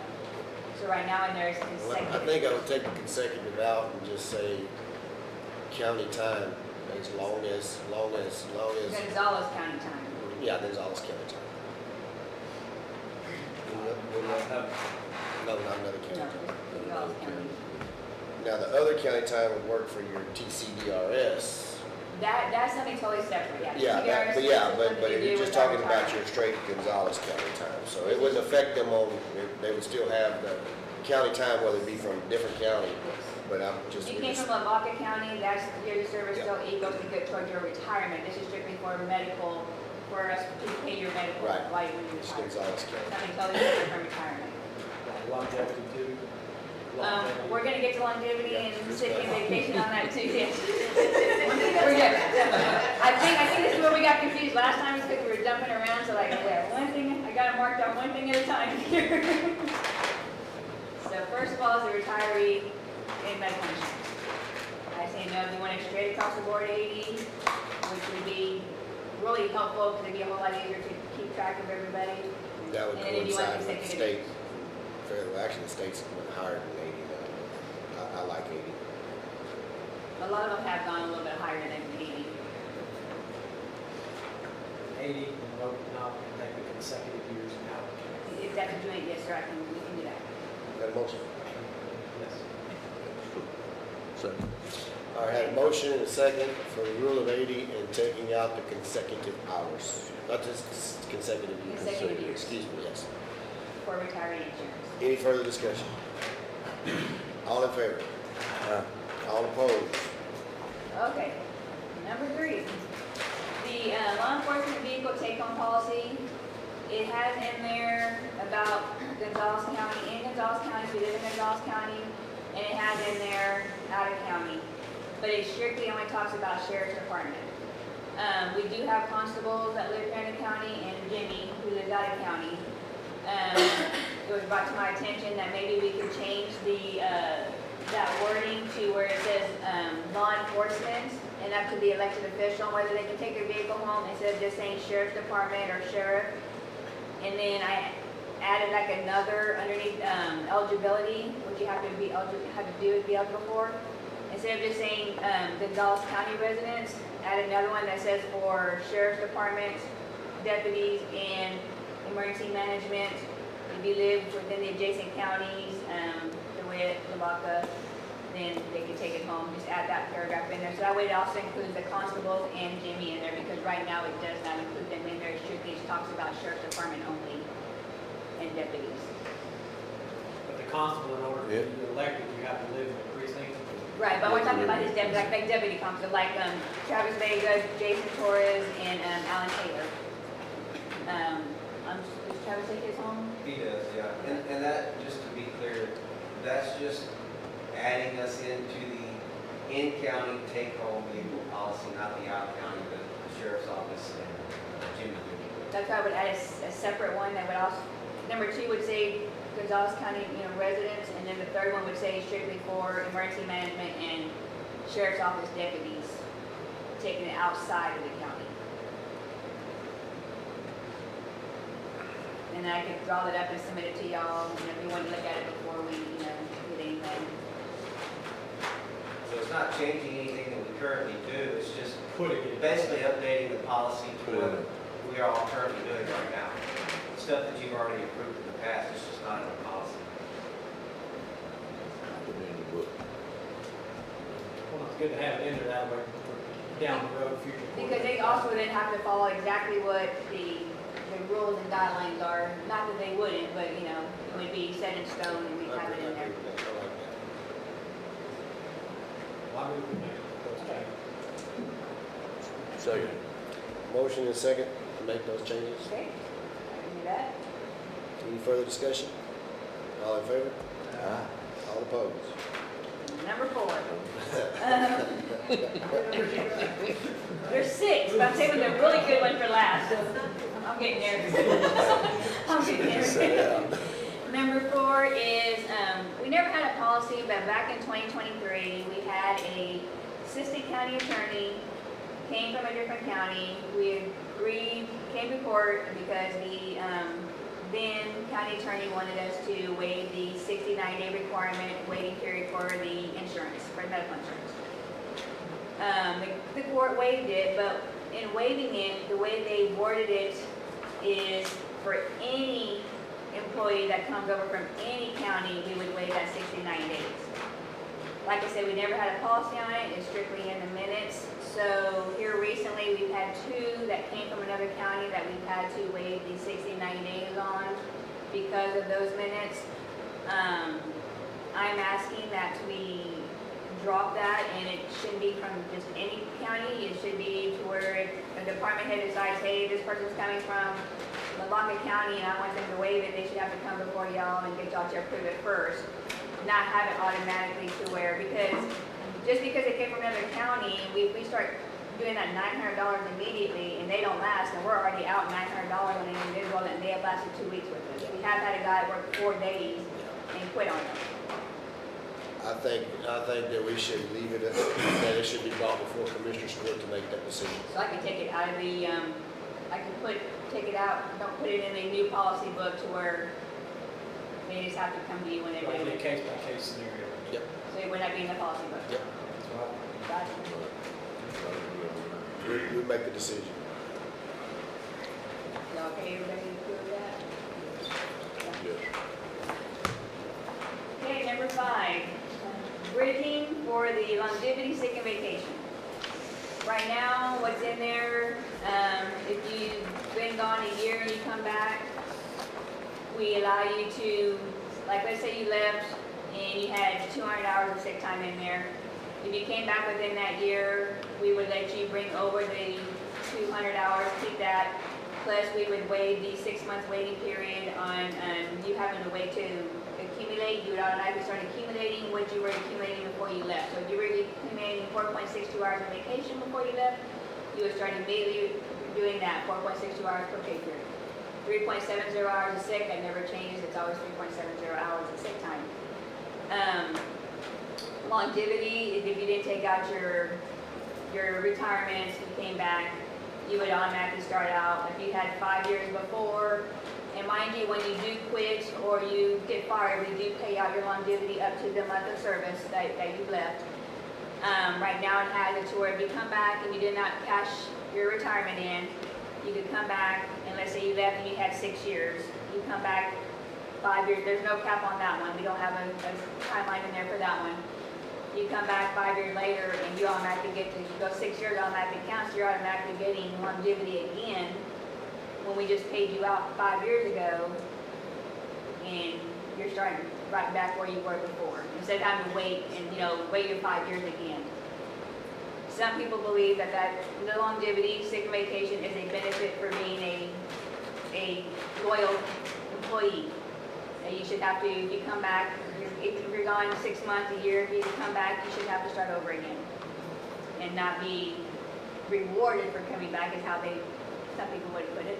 So right now in there is Well, I consecutive. think I would take the consecutive out and just say county time, as long as, Gonzales County time. yeah, Gonzales County time. No, not another No, county. just Gonzales County. Now, the other county time would work for your TCDRS. That's something totally separate, yeah. Yeah, TCRS but has nothing if to you're do just with our talking about retirement. your straight Gonzales County time, so it wouldn't affect them on, they would still have the county time, whether it be from a different county, but I'm just. If you came from Lavaca County, that's, your service Yeah. still equals to go toward your retirement. This is strictly for medical, for us to pay your medical Right. while you It's retire. Gonzales County. Something totally different from retirement. Longevity too. We're gonna get to longevity Yeah, and it's sick good. and vacation on that too, yes. We're good. I think this is where we got confused last time, is because we were jumping around, so like, yeah, one thing, I got it marked out one thing at a time here. So first of all is the retiree and medical insurance. I say no, if you want it straight across the board 80, which would be really helpful, because it'd be a whole lot easier to keep track of everybody. That would And then if you want coincide with the consecutive- state. Well, actually, the state's went higher than 80 now. I like 80. A lot of them have gone a little bit higher than 80. 80, and not take the consecutive years out. If that's what you want, yes, sir, we can do that. Got a motion? Yes. So, All right, had a motion and a second for the rule of 80 and taking out the consecutive hours. Not just consecutive years. Consecutive years. Excuse me, yes. For retiree insurance. Any further discussion? All in favor? All opposed? Okay, number 3. The law enforcement vehicle take-home policy, it has in there about Gonzales County and Gonzales County, if you live in Gonzales County, and it has in there out of county. But it strictly only talks about sheriff's department. We do have constables that live here in the county and Jimmy, who lives out of county. It was brought to my attention that maybe we could change the, that wording to where it says, law enforcement, and up to the elected official, whether they can take their vehicle home instead of just saying sheriff's department or sheriff. And then I added like another underneath, eligibility, what you have to be eligible, have to do is be eligible for. Instead of just saying, Gonzales County residents, add another one that says for sheriff's department, deputies, and emergency management. If you live within the adjacent counties, DeWitt, Lavaca, then they can take it home. Just add that paragraph in there. So that way it also includes the constables and Jimmy in there, because right now it does not include them in there. It strictly just talks about sheriff's department only and deputies. But the constable, in order to Yeah. be elected, you have to live in the precinct. Right, but we're talking about his deputy, like deputy constable, like Travis Vega, Jason Torres, and Alan Taylor. Does Travis take his home? He does, yeah. And that, just to be clear, that's just adding us into the in-county take-home vehicle policy, not the out-county, the sheriff's office and Jimmy. That's why I would add a separate one that would also, number 2 would say Gonzales County, residents, and then the third one would say strictly for emergency management and sheriff's office deputies, taking it outside of the county. And then I could draw it up and submit it to y'all, if you want to look at it before we, get anything. So it's not changing anything that we currently do, it's just Put it in. basically updating the policy to Put it what in. we are all currently doing right now. Stuff that you've already approved in the past, it's just not in the policy. put it in the book. Well, it's good to have it in there that way for down the road, future. Because they also then have to follow exactly what the rules and guidelines are. Not that they wouldn't, but, it would be set in stone and we have it in there. Why would we make those changes? Second. Motion and a second to make those changes. Okay, I can do that. Any further discussion? All in favor? Ah. All opposed? Number 4. There's 6. But I'm saving the really good one for last. I'm getting there. I'm getting there. Number 4 is, we never had a policy, but back in 2023, we had a assistant county attorney, came from a different county. We agreed, came to court because the then county attorney wanted us to waive the 69-day requirement waiting period for the insurance, for medical insurance. The court waived it, but in waiving it, the way they worded it is for any employee that comes over from any county, we would waive that 69 days. Like I said, we never had a policy on it, it's strictly in the minutes. So here recently, we've had 2 that came from another county that we've had to waive the 69 days on because of those minutes. I'm asking that we drop that, and it shouldn't be from just any county. It should be to where if a department head decides, hey, this person's coming from Lavaca County and I want them to waive it, they should have to come before y'all and get y'all to approve it first. Not have it automatically to where, because just because it came from another county, we start doing that $900 immediately and they don't last, and we're already out $900 on an individual and they have lasted 2 weeks with us. We have had a guy work 4 days and quit on it. I think that we should leave it at, that it should be brought before Commissioner's Court to make that decision. So I can take it out of the, I can take it out, don't put it in a new policy book to where they just have to come to you when they Like waive a it. case-by-case scenario. Yep. So it would not be in the policy book. Yep. Gotcha. We make the decision. Y'all okay, everybody good with that? Okay, number 5, bridging for the longevity sick and vacation. Right now, what's in there, if you've been gone a year and you come back, we allow you to, like let's say you left and you had 200 hours of sick time in there. If you came back within that year, we would let you bring over the 200 hours, keep that, plus we would waive the 6 month waiting period on you having to wait to accumulate. You would automatically start accumulating what you were accumulating before you left. So if you were accumulating 4.62 hours of vacation before you left, you would start immediately doing that 4.62 hours per pay period. 3.70 hours of sick, that never changes, it's always 3.70 hours of sick time. Longevity is if you didn't take out your retirement, you came back, you would automatically start out. If you had 5 years before, and mind you, when you do quit or you get fired, we do pay out your longevity up to the month of service that you left. Right now it has it to where if you come back and you did not cash your retirement in, you could come back, and let's say you left and you had 6 years, you come back 5 years, there's no cap on that one, we don't have a timeline in there for that one. You come back 5 years later and you automatically get to, you go 6 years, automatically counts, you're automatically getting longevity again when we just paid you out 5 years ago, and you're starting right back where you were before, instead of having to wait and, wait your 5 years again. Some people believe that the longevity sick and vacation is a benefit for being a loyal employee. That you should have to, if you come back, if you're gone 6 months, a year, if you come back, you should have to start over again. And not be rewarded for coming back is how some people would put it.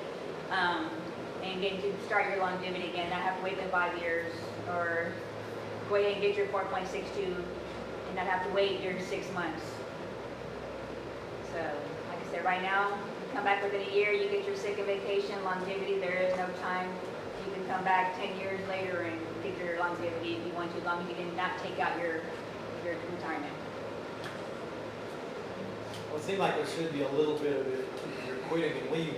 And getting to start your longevity again, not have to wait the 5 years, or go ahead and get your 4.62 and not have to wait your 6 months. So, like I said, right now, you come back within a year, you get your sick and vacation, longevity, there is no time. You can come back 10 years later and get your longevity if you want to, as long as you did not take out your retirement. Well, it seems like there should be a little bit of it, if you're quitting and leaving,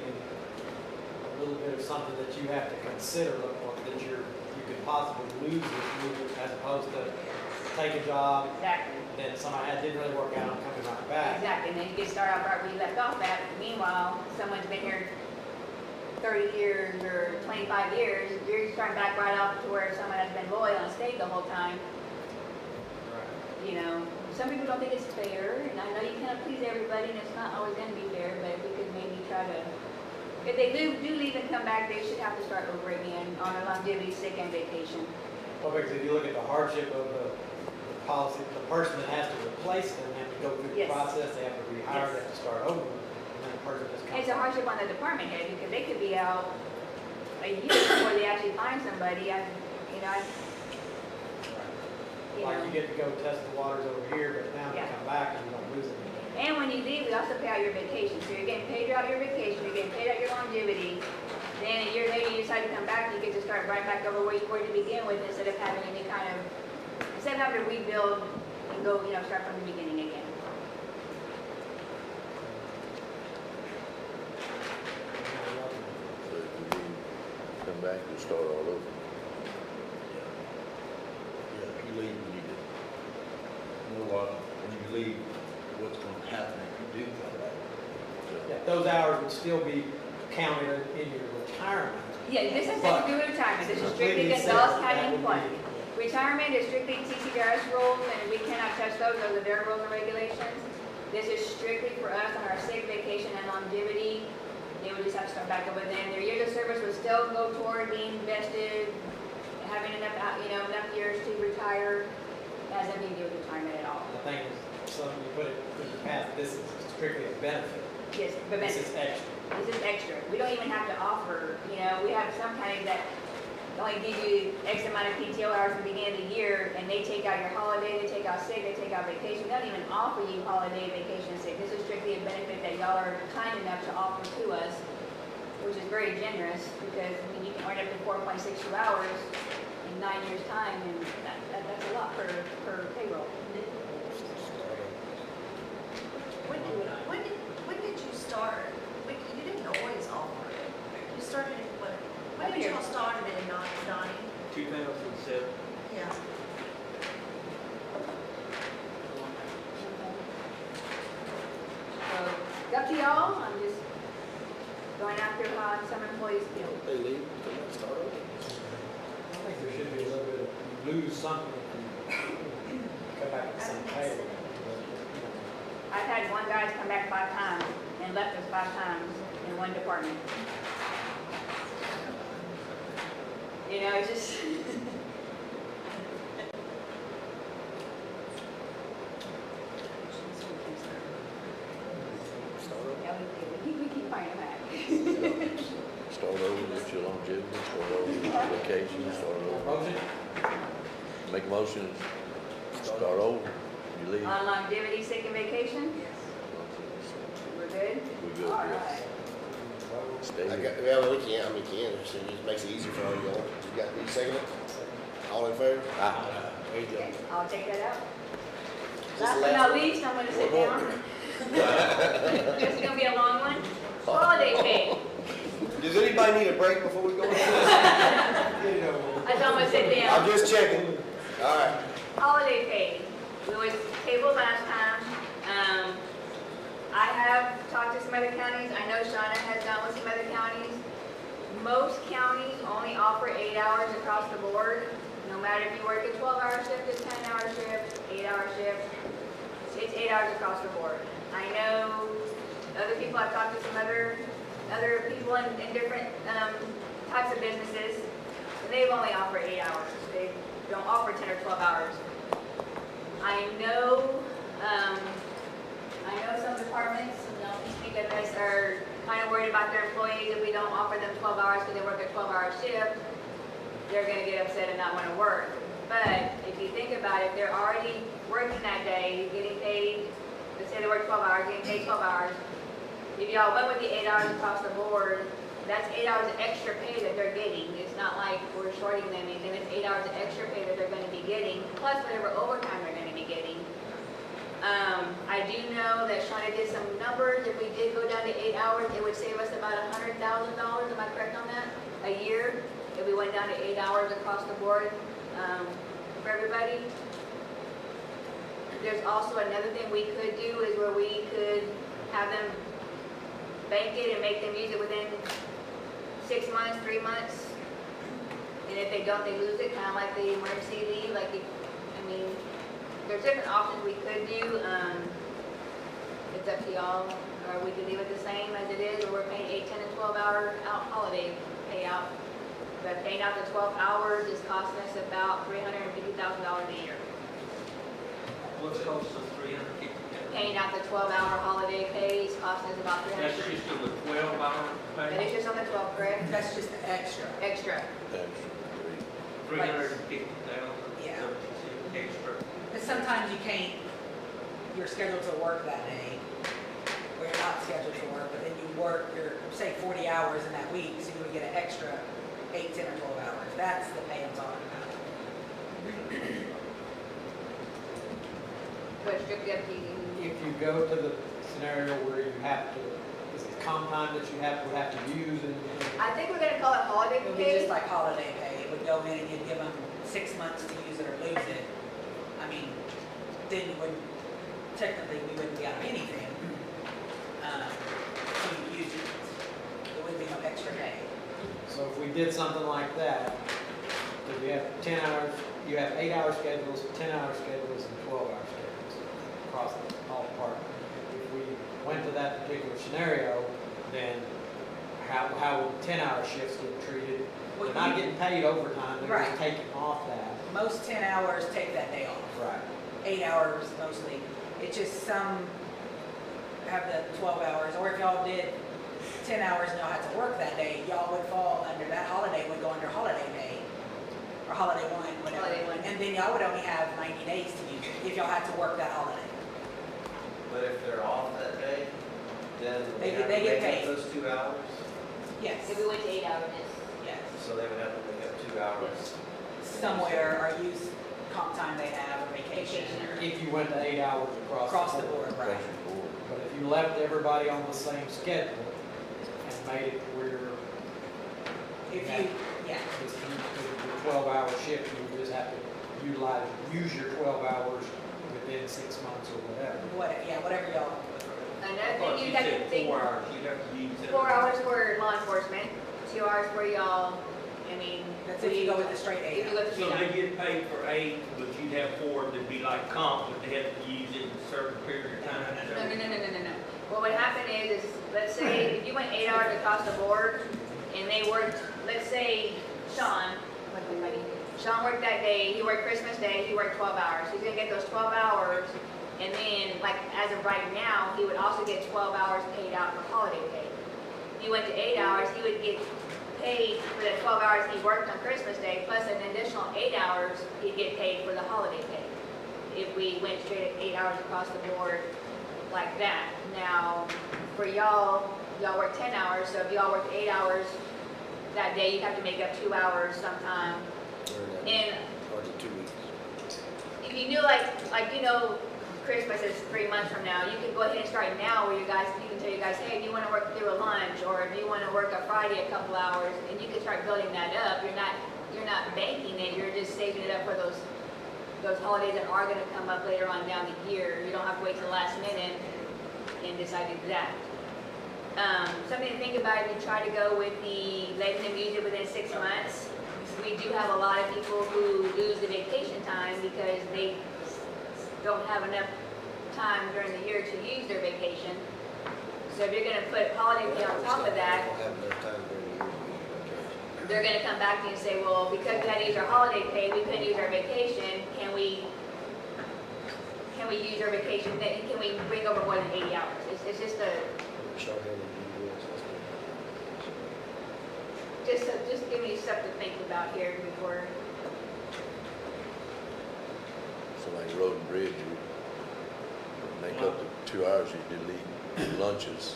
a little bit of something that you have to consider, or that you could possibly lose this move, as opposed to take a job, Exactly. then somebody didn't really work out, I'm coming right back. Exactly, and then you get started off right where you left off at. Meanwhile, someone's been here 30 years or 25 years, you're starting back right off to where someone has been loyal and stayed the whole time. Right. Some people don't think it's fair, and I know you cannot please everybody, and it's not always going to be fair, but if we could maybe try to, if they do leave and come back, they should have to start over again on a longevity sick and vacation. Well, because if you look at the hardship of the policy, the person that has to replace them have to go through the Yes. process, they have to rehire, Yes. they have to start over. then a person just comes. It's a hardship on the department head because they could be out a year before they actually find somebody. Like you get to go test the waters over here, but now you Yeah. come back and you don't lose it. And when you leave, we also pay out your vacation. So you're getting paid out your vacation, you're getting paid out your longevity. Then a year later, you decide to come back, and you get to start right back over where you were to begin with instead of having any kind of, instead of having to rebuild and go, start from the beginning again. So if we leave, come back and start all over. Yeah, if you leave, you need to know what, when you leave, what's gonna happen if you do come back. Yeah, those hours would still be counted in your retirement. Yeah, this has nothing to do with retirement. This is strictly Gonzales County employment. Retirement is strictly TCDRS rules, and we cannot touch those. Those are their rules and regulations. This is strictly for us on our sick, vacation, and longevity. They would just have to start back over then. Their years of service would still go toward being vested, having enough, enough years to retire. It has nothing to do with retirement at all. The thing is, so when you put it in the past, this is strictly a benefit. Yes, but This is extra. this is extra. We don't even have to offer, we have some counties that only give you X amount of PTO hours at the beginning of the year, and they take out your holiday, they take out sick, they take out vacation. They don't even offer you holiday, vacation, sick. This is strictly a benefit that y'all are kind enough to offer to us, which is very generous, because, you can earn up to 4.62 hours in 9 years' time, and that's a lot per payroll. When did you start? You didn't always offer it. You started it when did y'all started it in 1990? 2007. Yeah. So, it's up to y'all. I'm just going after how some employees feel. They leave, come back, start over. I think there should be a little bit of, you lose something if you come back with the same pay. I've had one guy come back 5 times and left us 5 times in one department. It's just. Yeah, we keep fighting back. Start over with your longevity, start over with your vacation, start over. Motion? Make a motion, start over, you leave. On longevity, sick, and vacation, we're good? We're good, All yes. right. Stay I here. got, well, we can, it just makes it easier for all y'all. You got, you second it? All in favor? Ah. There you go. Okay, I'll take that out. Just Last but last not one. least, I'm gonna sit One more. down. This is gonna be a long one. Holiday pay. Does anybody need a break before we go? I told him to sit down. I'm just checking. All right. Holiday pay. We was tabled last time. I have talked to some other counties. I know Shauna has gone with some other counties. Most counties only offer 8 hours across the board. No matter if you work a 12-hour shift, a 10-hour shift, 8-hour shift, it's 8 hours across the board. I know other people, I've talked to some other people in different types of businesses, and they've only offered 8 hours. They don't offer 10 or 12 hours. I know some departments, speak of this, are kind of worried about their employees. If we don't offer them 12 hours because they work a 12-hour shift, they're going to get upset and not want to work. But if you think about it, they're already working that day, getting paid, let's say they work 12 hours, getting paid 12 hours. If y'all went with the 8 hours across the board, that's 8 hours of extra pay that they're getting. It's not like we're shorting them anything. It's 8 hours of extra pay that they're going to be getting, plus whatever overtime they're going to be getting. I do know that Shauna did some numbers. If we did go down to 8 hours, it would save us about $100,000. Am I correct on that? A year, if we went down to 8 hours across the board for everybody. There's also another thing we could do is where we could have them bank it and make them use it within 6 months, 3 months. And if they don't, they lose it, kind of like the emergency leave. There's different options we could do. It's up to y'all. Or we could leave it the same as it is, or we're paying 8, 10, and 12-hour holiday payout. But paying out the 12 hours is costing us about $350,000 a year. What's cost us $350,000? paying out the 12-hour holiday pays, costing us about That's 300. just on the 12-hour That pay, is just on the 12, correct? That's just extra. Extra. Extra. 350,000. Yeah. Extra. But sometimes you can't, you're scheduled to work that day, or you're not scheduled to work, but then you work your, say, 40 hours in that week, so you would get an extra 8, 10, or 12 hours. That's the pay I'm talking about. But strictly up to you. If you go to the scenario where you have to, is it comp time that you would have to use and? I think we're gonna call it holiday It would be pay. just like holiday pay. It would go in and you'd give them 6 months to use it or lose it. I mean, then you wouldn't, technically, we wouldn't be out of anything. So you use it. There wouldn't be no extra pay. So if we did something like that, if you have 10 hours, you have 8-hour schedules, 10-hour schedules, and 12-hour schedules across all departments. If we went to that particular scenario, then how would 10-hour shifts get treated? They're not getting paid overtime, they're just Right. taking off that. Most 10 hours take that day off. Right. 8 hours mostly. It's just some have the 12 hours, or if y'all did 10 hours and y'all had to work that day, y'all would fall under, that holiday would go under holiday pay, or holiday one, whatever. Holiday one. And then y'all would only have 90 days to use it, if y'all had to work that holiday. But if they're off that day, then They they get- have to they get make paid. up those 2 hours? Yes, If we went to 8 hours, yes. So they would have to make up 2 hours. Somewhere, or use comp time they have, or vacation, If you went to 8 hours or across the board, right? But if you left everybody on the same schedule and made it where If you, yeah. it's your 12-hour shift, you would just have to use your 12 hours within 6 months or whatever. Whatever y'all. I another thought thing you you have to said think, 4 hours, you'd have to use it. 4 hours for law enforcement, 2 hours for y'all, I mean. That's if you go with the straight 8 If you go hours. to So 3 they hours. get paid for 8, but you'd have 4 that'd be like comp, but they have to use it in a certain period of time. No. What would happen is, let's say, if you went 8 hours across the board, and they worked, let's say, Sean worked that day, he worked Christmas Day, he worked 12 hours. He's gonna get those 12 hours, and then, like, as of right now, he would also get 12 hours paid out for holiday pay. If you went to 8 hours, he would get paid for the 12 hours he worked on Christmas Day, plus an additional 8 hours he'd get paid for the holiday pay. If we went straight at 8 hours across the board like that. Now, for y'all work 10 hours, so if y'all worked 8 hours that day, you'd have to make up 2 hours sometime. And Or is it 2 weeks? if you knew Christmas is 3 months from now, you could go ahead and start now where you can tell you guys, hey, if you want to work through a lunch, or if you want to work a Friday a couple hours, and you can start building that up. You're not banking it, you're just saving it up for those holidays that are gonna come up later on down the year. You don't have to wait till the last minute and decide to do that. Something to think about if you try to go with the letting them use it within 6 months. We do have a lot of people who lose the vacation time because they don't have enough time during the year to use their vacation. So if you're gonna put holiday pay on top of that, Don't have enough time during the year to use vacation. they're gonna come back to you and say, well, because we had to use our holiday pay, we couldn't use our vacation, can we use our vacation, can we bring over more than 80 hours? It's just Shorthand and UUS, that's good. just give me stuff to think about here before. So like road and bridge, you make up the 2 hours you delete lunches.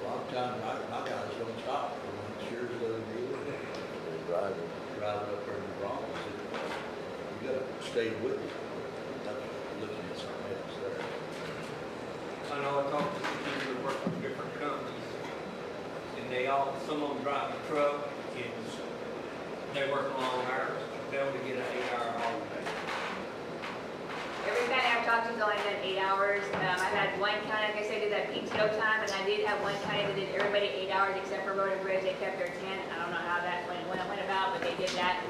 A lot of times, my guys don't stop for lunch, yours doesn't do it. They're driving. Driving up there in the Bronx, you gotta stay with it. That's looking at something else there. I know I talked to some people that work for different companies, and some of them drive a truck, and they work long hours, they only get an 8-hour holiday. Every county I've talked to has only done 8 hours. I've had one county, like I said, did that PTO time, and I did have one county that did everybody 8 hours except for Road and Bridge. They kept their 10. I don't know how that went about, but they did that.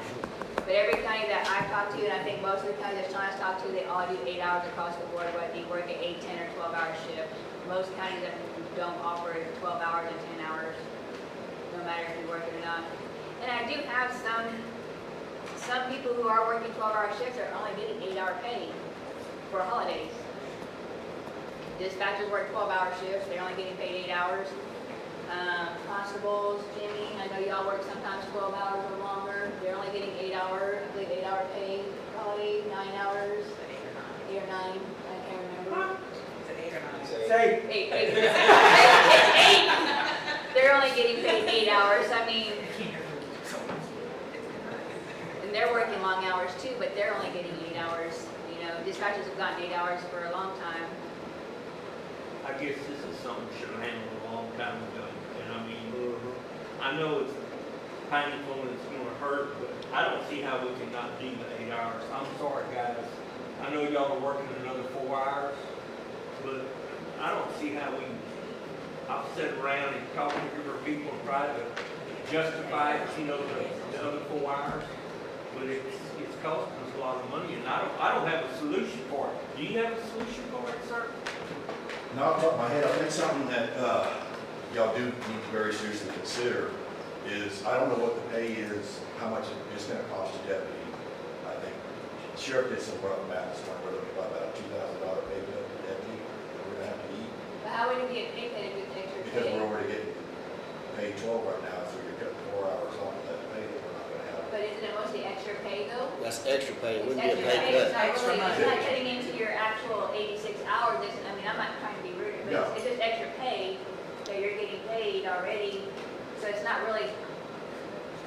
But every county that I've talked to, and I think most of the counties that Sean has talked to, they all do 8 hours across the board, whether you work an 8, 10, or 12-hour shift. Most counties that don't offer 12 hours and 10 hours, no matter if you work it or not. And I do have some people who are working 12-hour shifts are only getting 8-hour pay for holidays. Dispatchers work 12-hour shifts, they're only getting paid 8 hours. Constables, Jimmy, I know y'all work sometimes 12 hours or longer, they're only getting 8 hours, I believe 8 hour pay, probably 9 hours, 8 or 9, I can't remember. Is it 8 or 9? Say, Eight. They're only getting paid 8 hours, I mean, and they're working long hours too, but they're only getting 8 hours. You know, dispatchers have gotten 8 hours for a long time. I guess this is something we should have handled a long time ago. And I mean, I know it's painful and it's gonna hurt, but I don't see how we can not do the 8 hours. I'm sorry, guys. I know y'all are working another 4 hours, but I don't see how we, I've sat around and talked to different people and tried to justify it, you know, the other 4 hours. But it's costing us a lot of money, and I don't have a solution for it. Do you have a solution for it, sir? No, off the top of my head, I think something that y'all do need to very seriously consider is, I don't know what the pay is, how much it's gonna cost a deputy. I think sheriff did some rough math, somewhere we're looking at about a $2,000 pay cut for deputy that we're gonna have to eat. But how would it be paid if it's extra Because pay? we're already getting paid 12 right now, so you're cutting 4 hours off of that pay that we're not gonna have. But isn't it mostly extra pay though? That's extra pay, it It's wouldn't be a extra pay pay, it's cut. not really, it's not money. cutting into your actual 86 hours, I mean, I'm not trying to be rude, but No. it's just extra pay that you're getting paid already, so it's not really,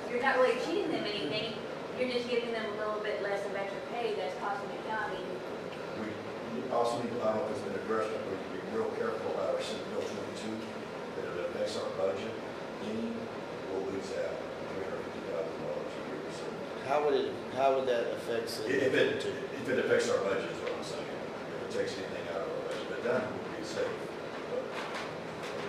you're not really cheating them anything, you're just giving them a little bit less of extra pay that's costing the county. We also need to, I don't know if it's been addressed, but we need to be real careful about our Senate Bill 22, that it affects our budget. Any, we'll lose that $350,000 a year. So How would that affect city? if it affects our budget, is what I'm saying. If it takes anything out of our budget, but then we'll be safe.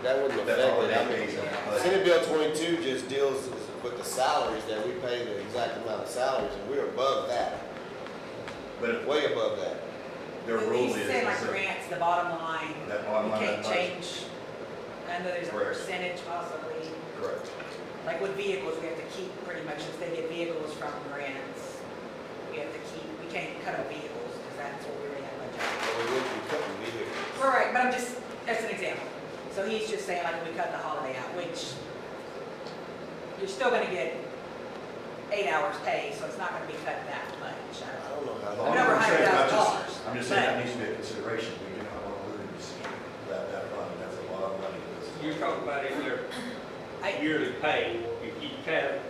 That wouldn't That affect holiday it. I pays mean, on the budget. Senate Bill 22 just deals with the salaries, that we pay the exact amount of salaries, and we're above that, But if way above that. their But rule he's is. saying like that grants, the bottom line, That bottom you line, can't that budget. change. I know there's a Correct. percentage possibly, Correct. like with vehicles, we have to keep pretty much, if they get vehicles from grants, we have to keep, we can't cut on vehicles, because that's what we already have budget. But we wouldn't be cutting vehicles. All right, but I'm just, that's an example. So he's just saying like we cut the holiday out, which you're still gonna get 8 hours pay, so it's not gonna be cut that much. I don't know how. Well, I'm over I'm $100,000, I'm just saying that needs to be a consideration. We do not want to lose that fund. That's a lot of money. You're talking about in their I- yearly pay, if you have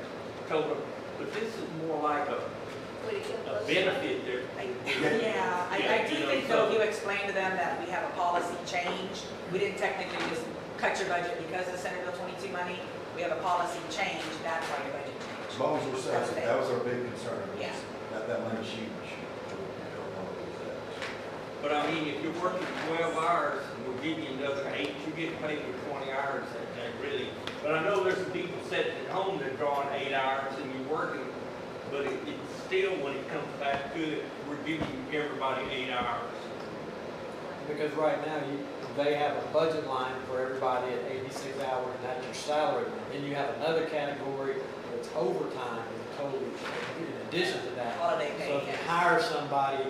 told them, but this is more like a Would it give us? benefit there. Yeah, I do you know, think though, so- if you explain to them that we have a policy change, we didn't technically just cut your budget because of Senate Bill 22 money, we have a policy change, that's why your budget As changed. long as we're safe, that was our big concern. Yeah. That money's huge. We don't want to lose that. But I mean, if you're working 12 hours, and we'll give you another 8, you're getting paid for 20 hours that day, really. But I know there's some people sitting at home that are drawing 8 hours and you're working, but it's still, when it comes back to it, we're giving everybody 8 hours. Because right now, they have a budget line for everybody at 86 hours, and that's your salary. Then you have another category that's overtime, and totally, in addition to that. Holiday pay, So if you yes. hire somebody,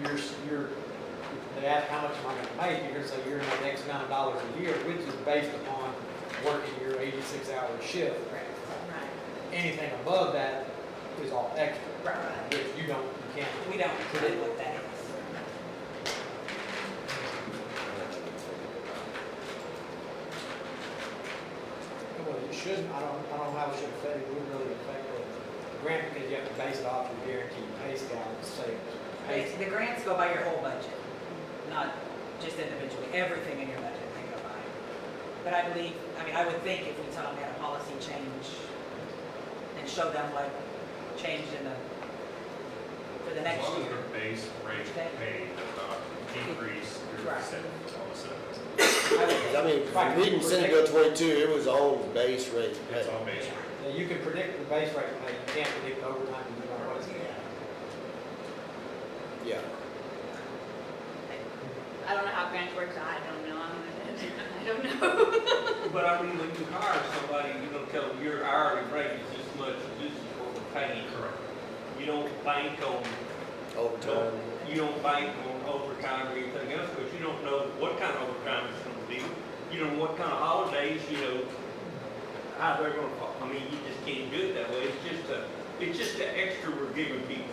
they ask how much am I gonna make, you're gonna say you're gonna make X amount of dollars a year, which is based upon working your 86-hour shift. Right. Anything above that is all extra, Right. which you can't. We don't know what that is. Well, it shouldn't, I don't know how it should affect, it wouldn't really affect the grant because you have to base it off your guaranteed pay scale and say. The grants go by your whole budget, not just individually, everything in your budget they go by. But I believe, I would think if we tell them we had a policy change and show them what changed for the next As long as year. their base rate of pay does not decrease through Right. all of a sudden. I mean, reading Senate Bill 22, it was on base rate. It's all base rate. Now, you can predict the base rate, but you can't predict the overtime, you know what it's gonna be. Yeah. I don't know how grants works, I don't know, I don't know. But I mean, when you hire somebody, you don't tell them your hourly rate is this much, this is what we're paying. Correct. You don't bank on Overtime. you don't bank on overtime or anything else, because you don't know what kind of overtime it's gonna be. You don't know what kind of holidays, how they're gonna fall. I mean, you just can't do it that way. It's just the extra we're giving people,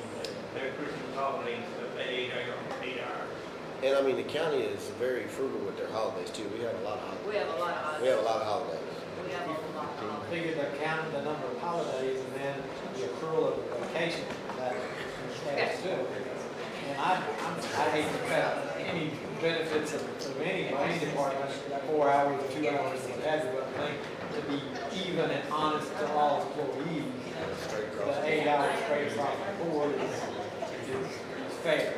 their Christmas holidays, stuff, that 8 hours. And I mean, the county is very frugal with their holidays too. We have a lot of We holidays. have a lot of We have a holidays. lot of holidays. We have a lot of holidays. Figure they're counting the number of holidays and then the accrual of vacation that adds to it. And I hate to cut any benefits of any department, 4 hours, 2 hours, what have you, but I think to be even and honest to all employees, Straight across. the 8 hours straight across the board is fair.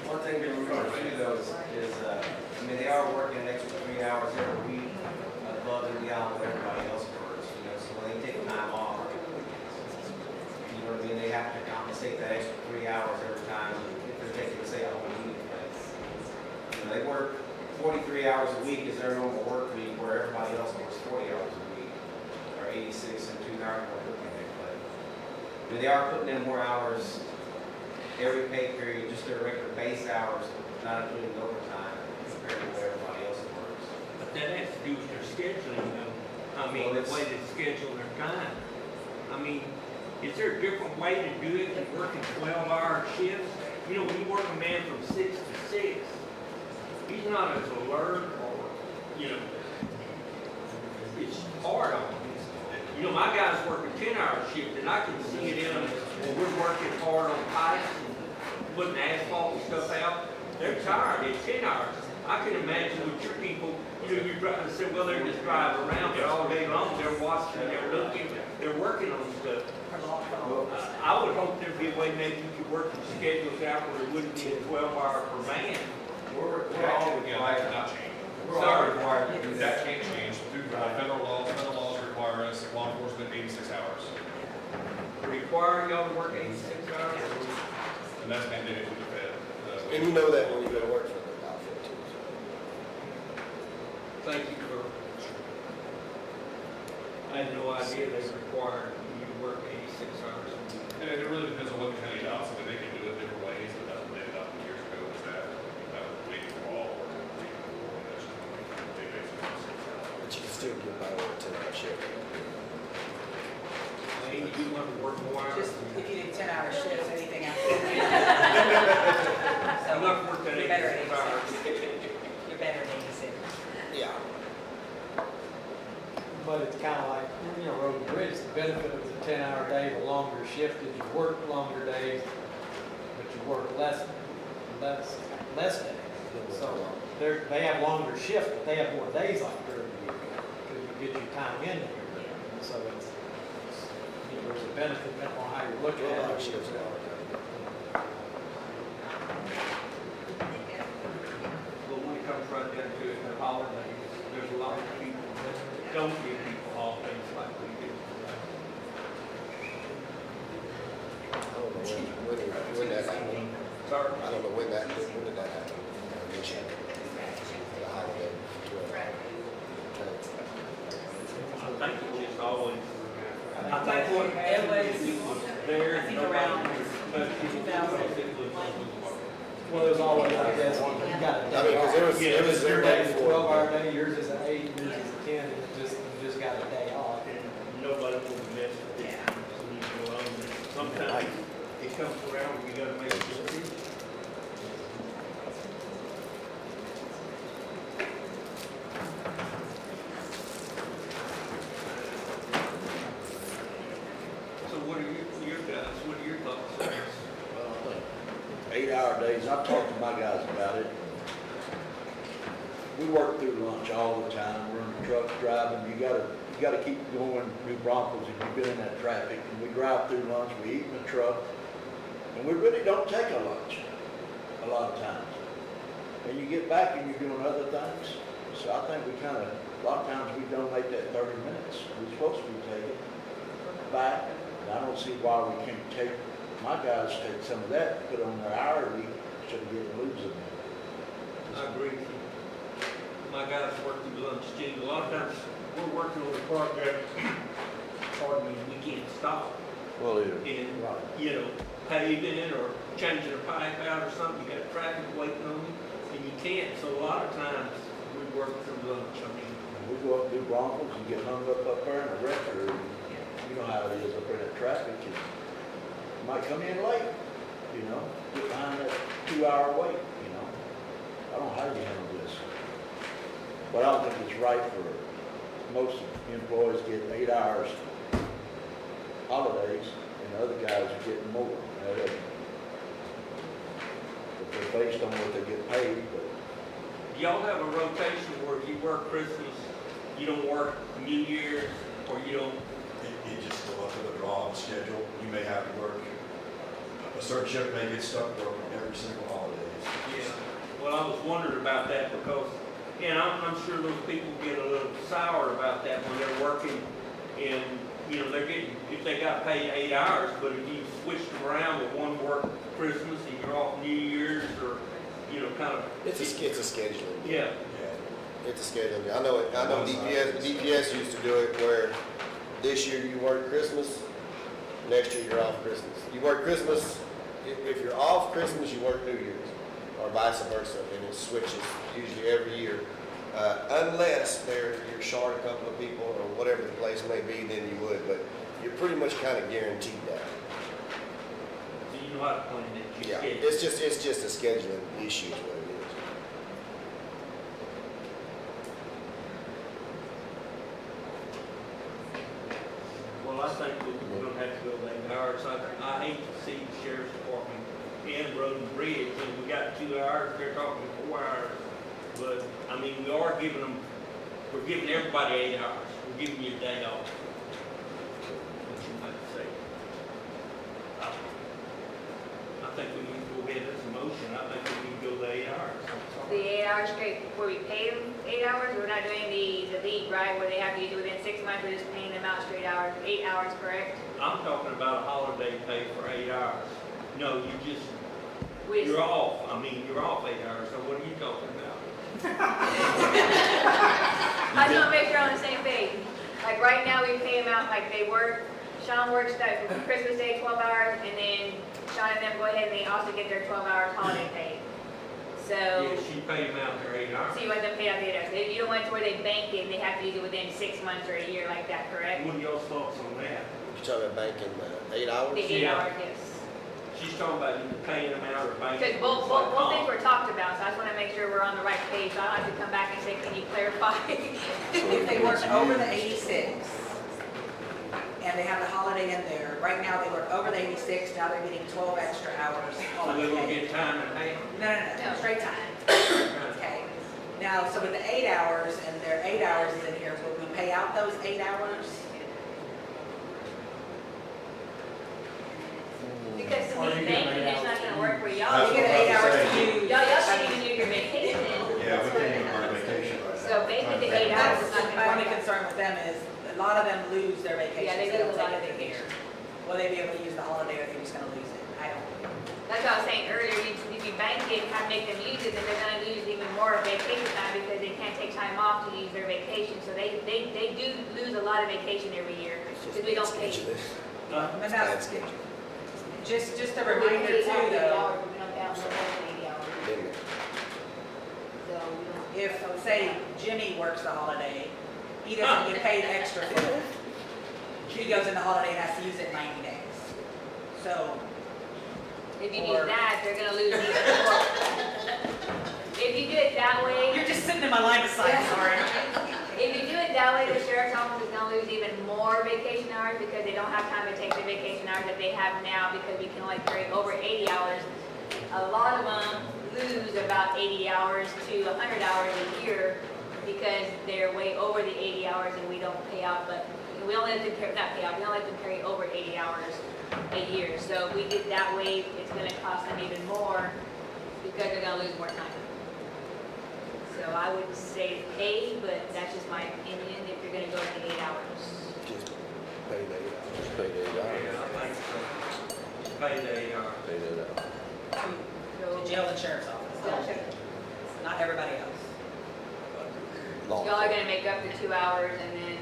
One thing to remember too though is, they are working an extra 3 hours every week above and beyond what everybody else works, so when they take time off, they have to compensate that extra 3 hours every time if they're taking, say, a whole week. They work 43 hours a week is their normal work week, where everybody else works 40 hours a week, or 86 and 2 hours more working day. But they are putting in more hours every pay period, just their regular base hours, not including overtime, compared to what everybody else works. But that has to do with their scheduling, the way they schedule their time. Is there a different way to do it than working 12-hour shifts? When you work a man from 6 to 6, he's not as alert or, it's hard on him. My guys work a 10-hour shift, and I can see it in them when we're working hard on pipes and putting asphalt and stuff out. They're tired at 10 hours. I can imagine with your people, you drive and say, well, they're just driving around, but all day long, they're watching, they're looking, they're working on stuff. I would hope there'd be a way maybe you could work some schedules out where it wouldn't be a 12-hour per man. We're all required to not change. We're all required to do That that. can't change through federal laws. Federal laws require us, law enforcement, 86 hours. Require y'all to work 86 hours? And that's mandated with the Fed. And you know that when you go to work for the outfit too. Thank you for, I had no idea they required you to work 86 hours a week. And it really depends on what the county adopts. They can do it different ways, but that's what they adopted years ago, was that waiting for all work. They basically just 6 hours. But you can still get by with a 10-hour shift. Maybe you want to work more hours? Just if you did 10-hour shifts, anything after that. I'm not working You're better at 86 hours. 86. You're better at 86. Yeah. But it's kind of like, road and bridge, the benefit of the 10-hour day, the longer shift is you work longer days, but you work less days. So they have longer shifts, but they have more days off during the year, because you get your time in here. So there's a benefit depending on how you look at 12-hour it. shifts now. But when it comes right down to it, the holidays, there's a lot of people that don't give people holidays like we do. I don't know when that happened. Sorry? I don't know when did that happen? This year. The holiday. Right. I think it was just always, I think what It was there. I think around But 2000. Well, there's always, I guess, you got a I mean, day because off. it was Your there day's a before. 12-hour day, yours is an 8, yours is a 10, and you just got a day off. And nobody will mess with it. So you go on. Sometimes it comes around, you gotta make a decision. So what are your guys, what are your thoughts on this? Well, I think 8-hour days, I've talked to my guys about it. We work through lunch all the time, we're in the truck driving, you gotta keep going New Braunfels if you've been in that traffic. And we drive through lunch, we eat in the truck, and we really don't take a lunch a lot of times. And you get back and you're doing other things. So I think a lot of times we donate that 30 minutes. We're supposed to be taking back. And I don't see why we can't take, my guys take some of that, put on their hourly, instead of getting losing it. I agree with you. My guys work through lunch too. A lot of times we're working on a project, pardon me, we can't stop. Well, either. And, you know, paving or changing a pipe out or something, you got traffic waiting on you, and you can't. So a lot of times, we work through lunch, I mean. We go up to Broncos and get hung up there in a wrecker, and you know how it is up there in that traffic, and you might come in late, you know, get behind that 2-hour wait, you know. I don't know how you handle this. But I don't think it's right for most employees get 8 hours holidays, and the other guys are getting more. But they're based on what they get paid, but Do y'all have a rotation where if you work Christmas, you don't work New Year's, or you don't? It just go up to the draw schedule. You may have to work, a certain shift may get stuck working every single holiday. Yeah. Well, I was wondering about that because, and I'm sure those people get a little sour about that when they're working and, you know, they're getting, if they got paid 8 hours, but if you switched them around with one work Christmas and you're off New Year's or, you know, kind of. It's a scheduling. Yeah. It's a scheduling. I know DPS used to do it where this year you work Christmas, next year you're off Christmas. You work Christmas, if you're off Christmas, you work New Year's, or vice versa, and it switches usually every year. Unless you're short a couple of people or whatever the place may be, then you would, but you're pretty much kind of guaranteed that. So you know how to plan it. Yeah, it's just a scheduling issue is what it is. Well, I think we're gonna have to go that hours. I hate to see the sheriff's department and road and bridge, and we got 2 hours, they're talking 4 hours. But, I mean, we are giving them, we're giving everybody 8 hours. We're giving you a day off. What you might say. I think we need to go ahead, that's a motion. I think we need to go the 8 hours. The 8 hours straight, where we pay them 8 hours, we're not doing the league, right, where they have to use it within 6 months, we're just paying them out straight hours, 8 hours, correct? I'm talking about a holiday pay for 8 hours. No, We you're off. I mean, you're off 8 hours, so what are you talking about? I just want to make sure we're on the same page. Like right now, we pay them out like they work, Sean works that Christmas Day 12 hours, and then Sean and them go ahead and they also get their 12 hours holiday pay. So, Yeah, she paid them out their 8 hours. so you want them paid out the 8 hours. You don't want it to where they bank it and they have to use it within 6 months or a year like that, correct? What are y'all's thoughts on that? You're talking about banking 8 hours? The 8 Yeah. hours, yes. She's talking about either paying them out or banking. Because both things were talked about, so I just want to make sure we're on the right page. So I don't have to come back and say, can you clarify? If they work over the 86, and they have the holiday in there, right now they work over the 86, now they're getting 12 extra hours So holiday they're gonna pay. get time and pay? No, straight time. Okay. Now, so with the 8 hours, and their 8 hours is in here, will we pay out those 8 hours? Because to me, banking is not going to work for y'all. You get 8 hours to use. Y'all can't even use your vacation. Yeah, we can't even work vacation right now. So banking the 8 hours is not going My to only work. concern with them is, a lot of them lose their vacation. Yeah, they lose a lot of vacation. Will they be able to use the holiday, or are they just gonna lose it? I don't. That's what I was saying earlier, if you bank it and have make them use it, then they're gonna lose even more vacation time because they can't take time off to use their vacation. So they do lose a lot of vacation every year because we don't pay. But that's, just a We reminder pay too, out 80 though, hours, we don't pay out no more than 80 hours. So we don't. if, say, Jimmy works the holiday, he doesn't get paid extra for it. He goes in the holiday and has to use it 90 days. So, If you do that, they're gonna lose even more. If you do it that way. you're just sitting in my line of sight, sorry. If you do it that way, the sheriff's office is gonna lose even more vacation hours because they don't have time to take the vacation hours that they have now because we can only carry over 80 hours. A lot of them lose about 80 hours to 100 hours a year because they're way over the 80 hours and we don't pay out, but we only let them carry, not pay out, we only let them carry over 80 hours a year. So if we did that way, it's gonna cost them even more because they're gonna lose more time. So I would say pay, but that's just my opinion, if you're gonna go to 8 hours. Just pay the 8 hours. Just pay the 8 Yeah, hours. I think so. Pay the 8 hours. Pay that out. To jail and sheriff's office, not everybody else. Long. Y'all are gonna make up the 2 hours and then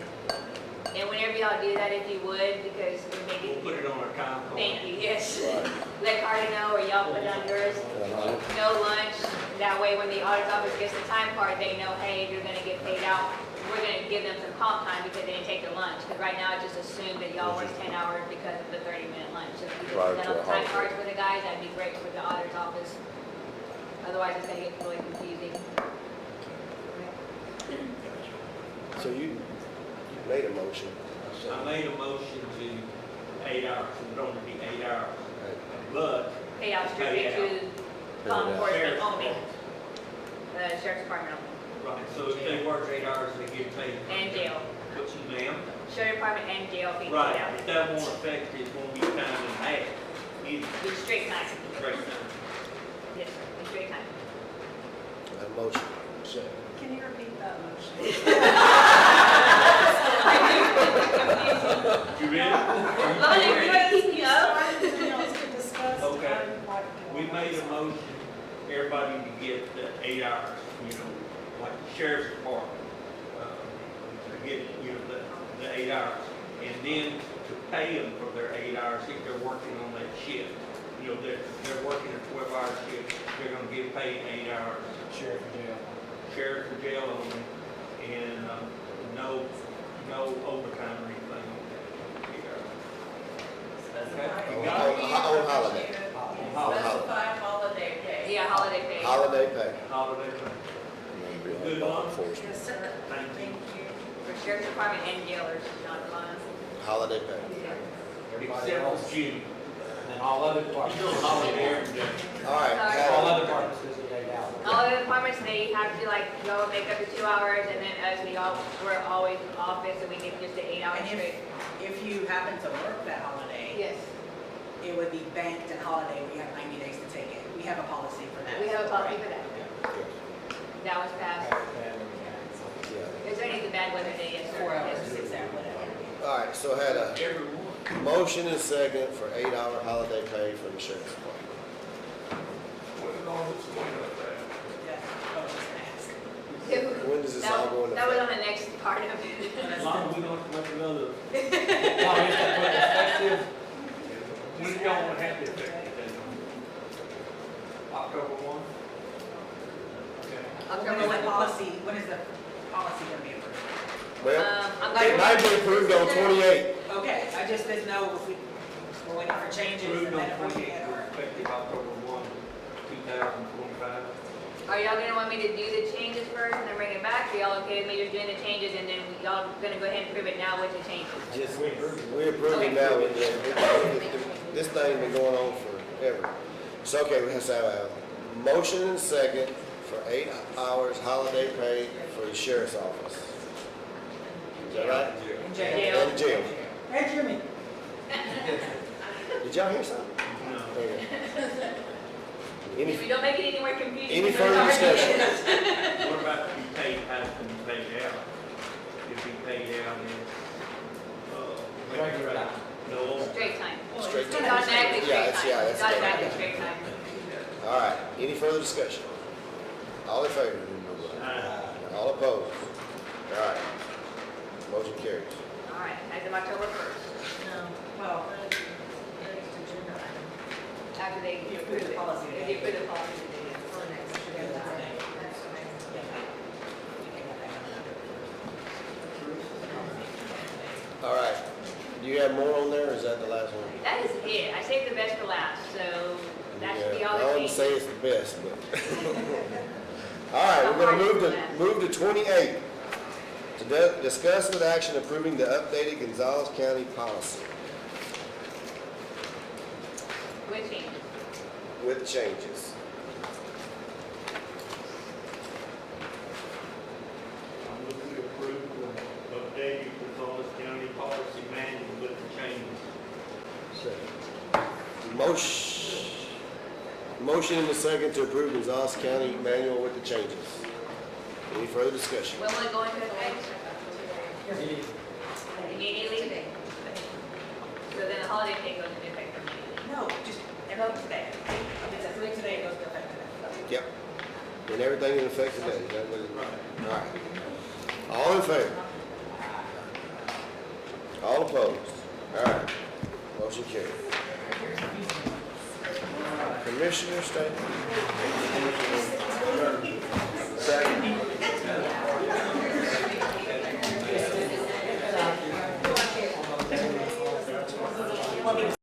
And whenever y'all do that, if you would, because it may We'll be, put it on our time card. thank you, yes. Let Cardi know, or y'all put it on yours, no lunch. That way, when the auditor's office gets the time card, they know, hey, you're gonna get paid out. We're gonna give them some comp time because they didn't take their lunch. Because right now, I just assumed that y'all work 10 hours because of the 30-minute lunch. So if you could Prior put to that on a the time holiday. cards for the guys, that'd be great for the auditor's office. Otherwise, it's gonna get really confusing. So you made a motion. I made a motion to 8 hours, it would only be 8 hours, but Paid out strictly to law Paid out. enforcement only. The sheriff's department only. right, so if they work 8 hours, they get paid. And jail. What you, ma'am? Sheriff department and jail be paid Right, out. if that won't affect it, won't be time and a half. It's It's straight time. straight time. Yes, sir, it's straight time. A motion. Can you repeat that motion? You ready? Oh, you're gonna keep me up? Okay. We made a motion, everybody to get the 8 hours, like the sheriff's department, to get, the 8 hours. And then to pay them for their 8 hours if they're working on that shift. They're working a 12-hour shift, they're gonna get paid 8 hours. Sheriff and jail. Sheriff for jail only, and, no overtime or anything on that. 8 hours. Okay, you got it? On holiday. Specify holiday pay. Yeah, holiday pay. Holiday pay. Holiday pay. Good luck. Yes, sir. Thank you. For sheriff's department and jailers, not the ones. Holiday pay. Everybody Except else, for June. and then all other departments. You know, holiday every day. All right. Sorry. Cal- All other departments is the 8 hours. All other departments, they have to like go make up the 2 hours, and then us, we're always in office, and we get just the 8 hours And straight. if you happen to work that holiday, Yes, it would be banked and holiday, we have 90 days to take it. We have a policy for that. we have a policy for that. That was passed. Yeah. Is there any bad weather day? Yes, sir. 4 hours, Yes. 6 hours, whatever. All right, so had a Everyone. motion and second for 8-hour holiday pay for the sheriff's department. What is all this going on there? Yes, I was just gonna ask. When does this all go into That was on effect? the next part of it. As long as we don't make another, No, you have to put effective, when do y'all want to have it effective? October 1? Okay. October When is the 1. policy, when is the policy gonna be approved? Well, I'm it like, might be approved on 28. Okay, I just didn't know if we're waiting for changes and Approved then on if we 28, get or. effective October 1, 2025. are y'all gonna want me to do the changes first and then bring it back? Are y'all okay with me just doing the changes, and then y'all gonna go ahead and prove it now with the changes? Just, we're approving now. This thing's been going on forever. So, okay, we have to have a motion and second for 8 hours holiday pay for the sheriff's office. Is that right? In jail. And jail. Hey, Jimmy. Did y'all hear something? No. Okay. If Any, you don't make it any more confusing. any then further it's already- discussion? What about if you paid, how can you pay it out? If you paid out in, Regular time. No, Straight time. Straight It's time. automatically Yeah, straight it's- time. yeah, It's that's good. automatically straight time. All right, any further discussion? All in favor? All opposed? All right. Motion carries. All right, as of October 1st, No, Well, next agenda item. after they If you approve approve the it. policy If today. you approve the policy today. For the next Yeah, agenda that's item. okay. That's fine. All right. Do you have more on there, or is that the last one? That is it. I saved the best for last, so that should be Yeah, all I the wouldn't changes. say it's the best, but. All right, we're gonna move to 28. To discuss with action approving the updated Gonzales County policy With changes. with changes. I'm looking to approve the updated Gonzales County policy manual with the changes. Motion and a second to approve Gonzales County manual with the changes. Any further discussion? When will it go into effect? Immediately? So then the holiday pay goes into effect immediately. no, just everything today. If it's approved today, it goes to effect today. Yep. And everything in effect today, is that what it? All right. All in favor? All opposed? All right, motion carried. Commissioner statement? Second.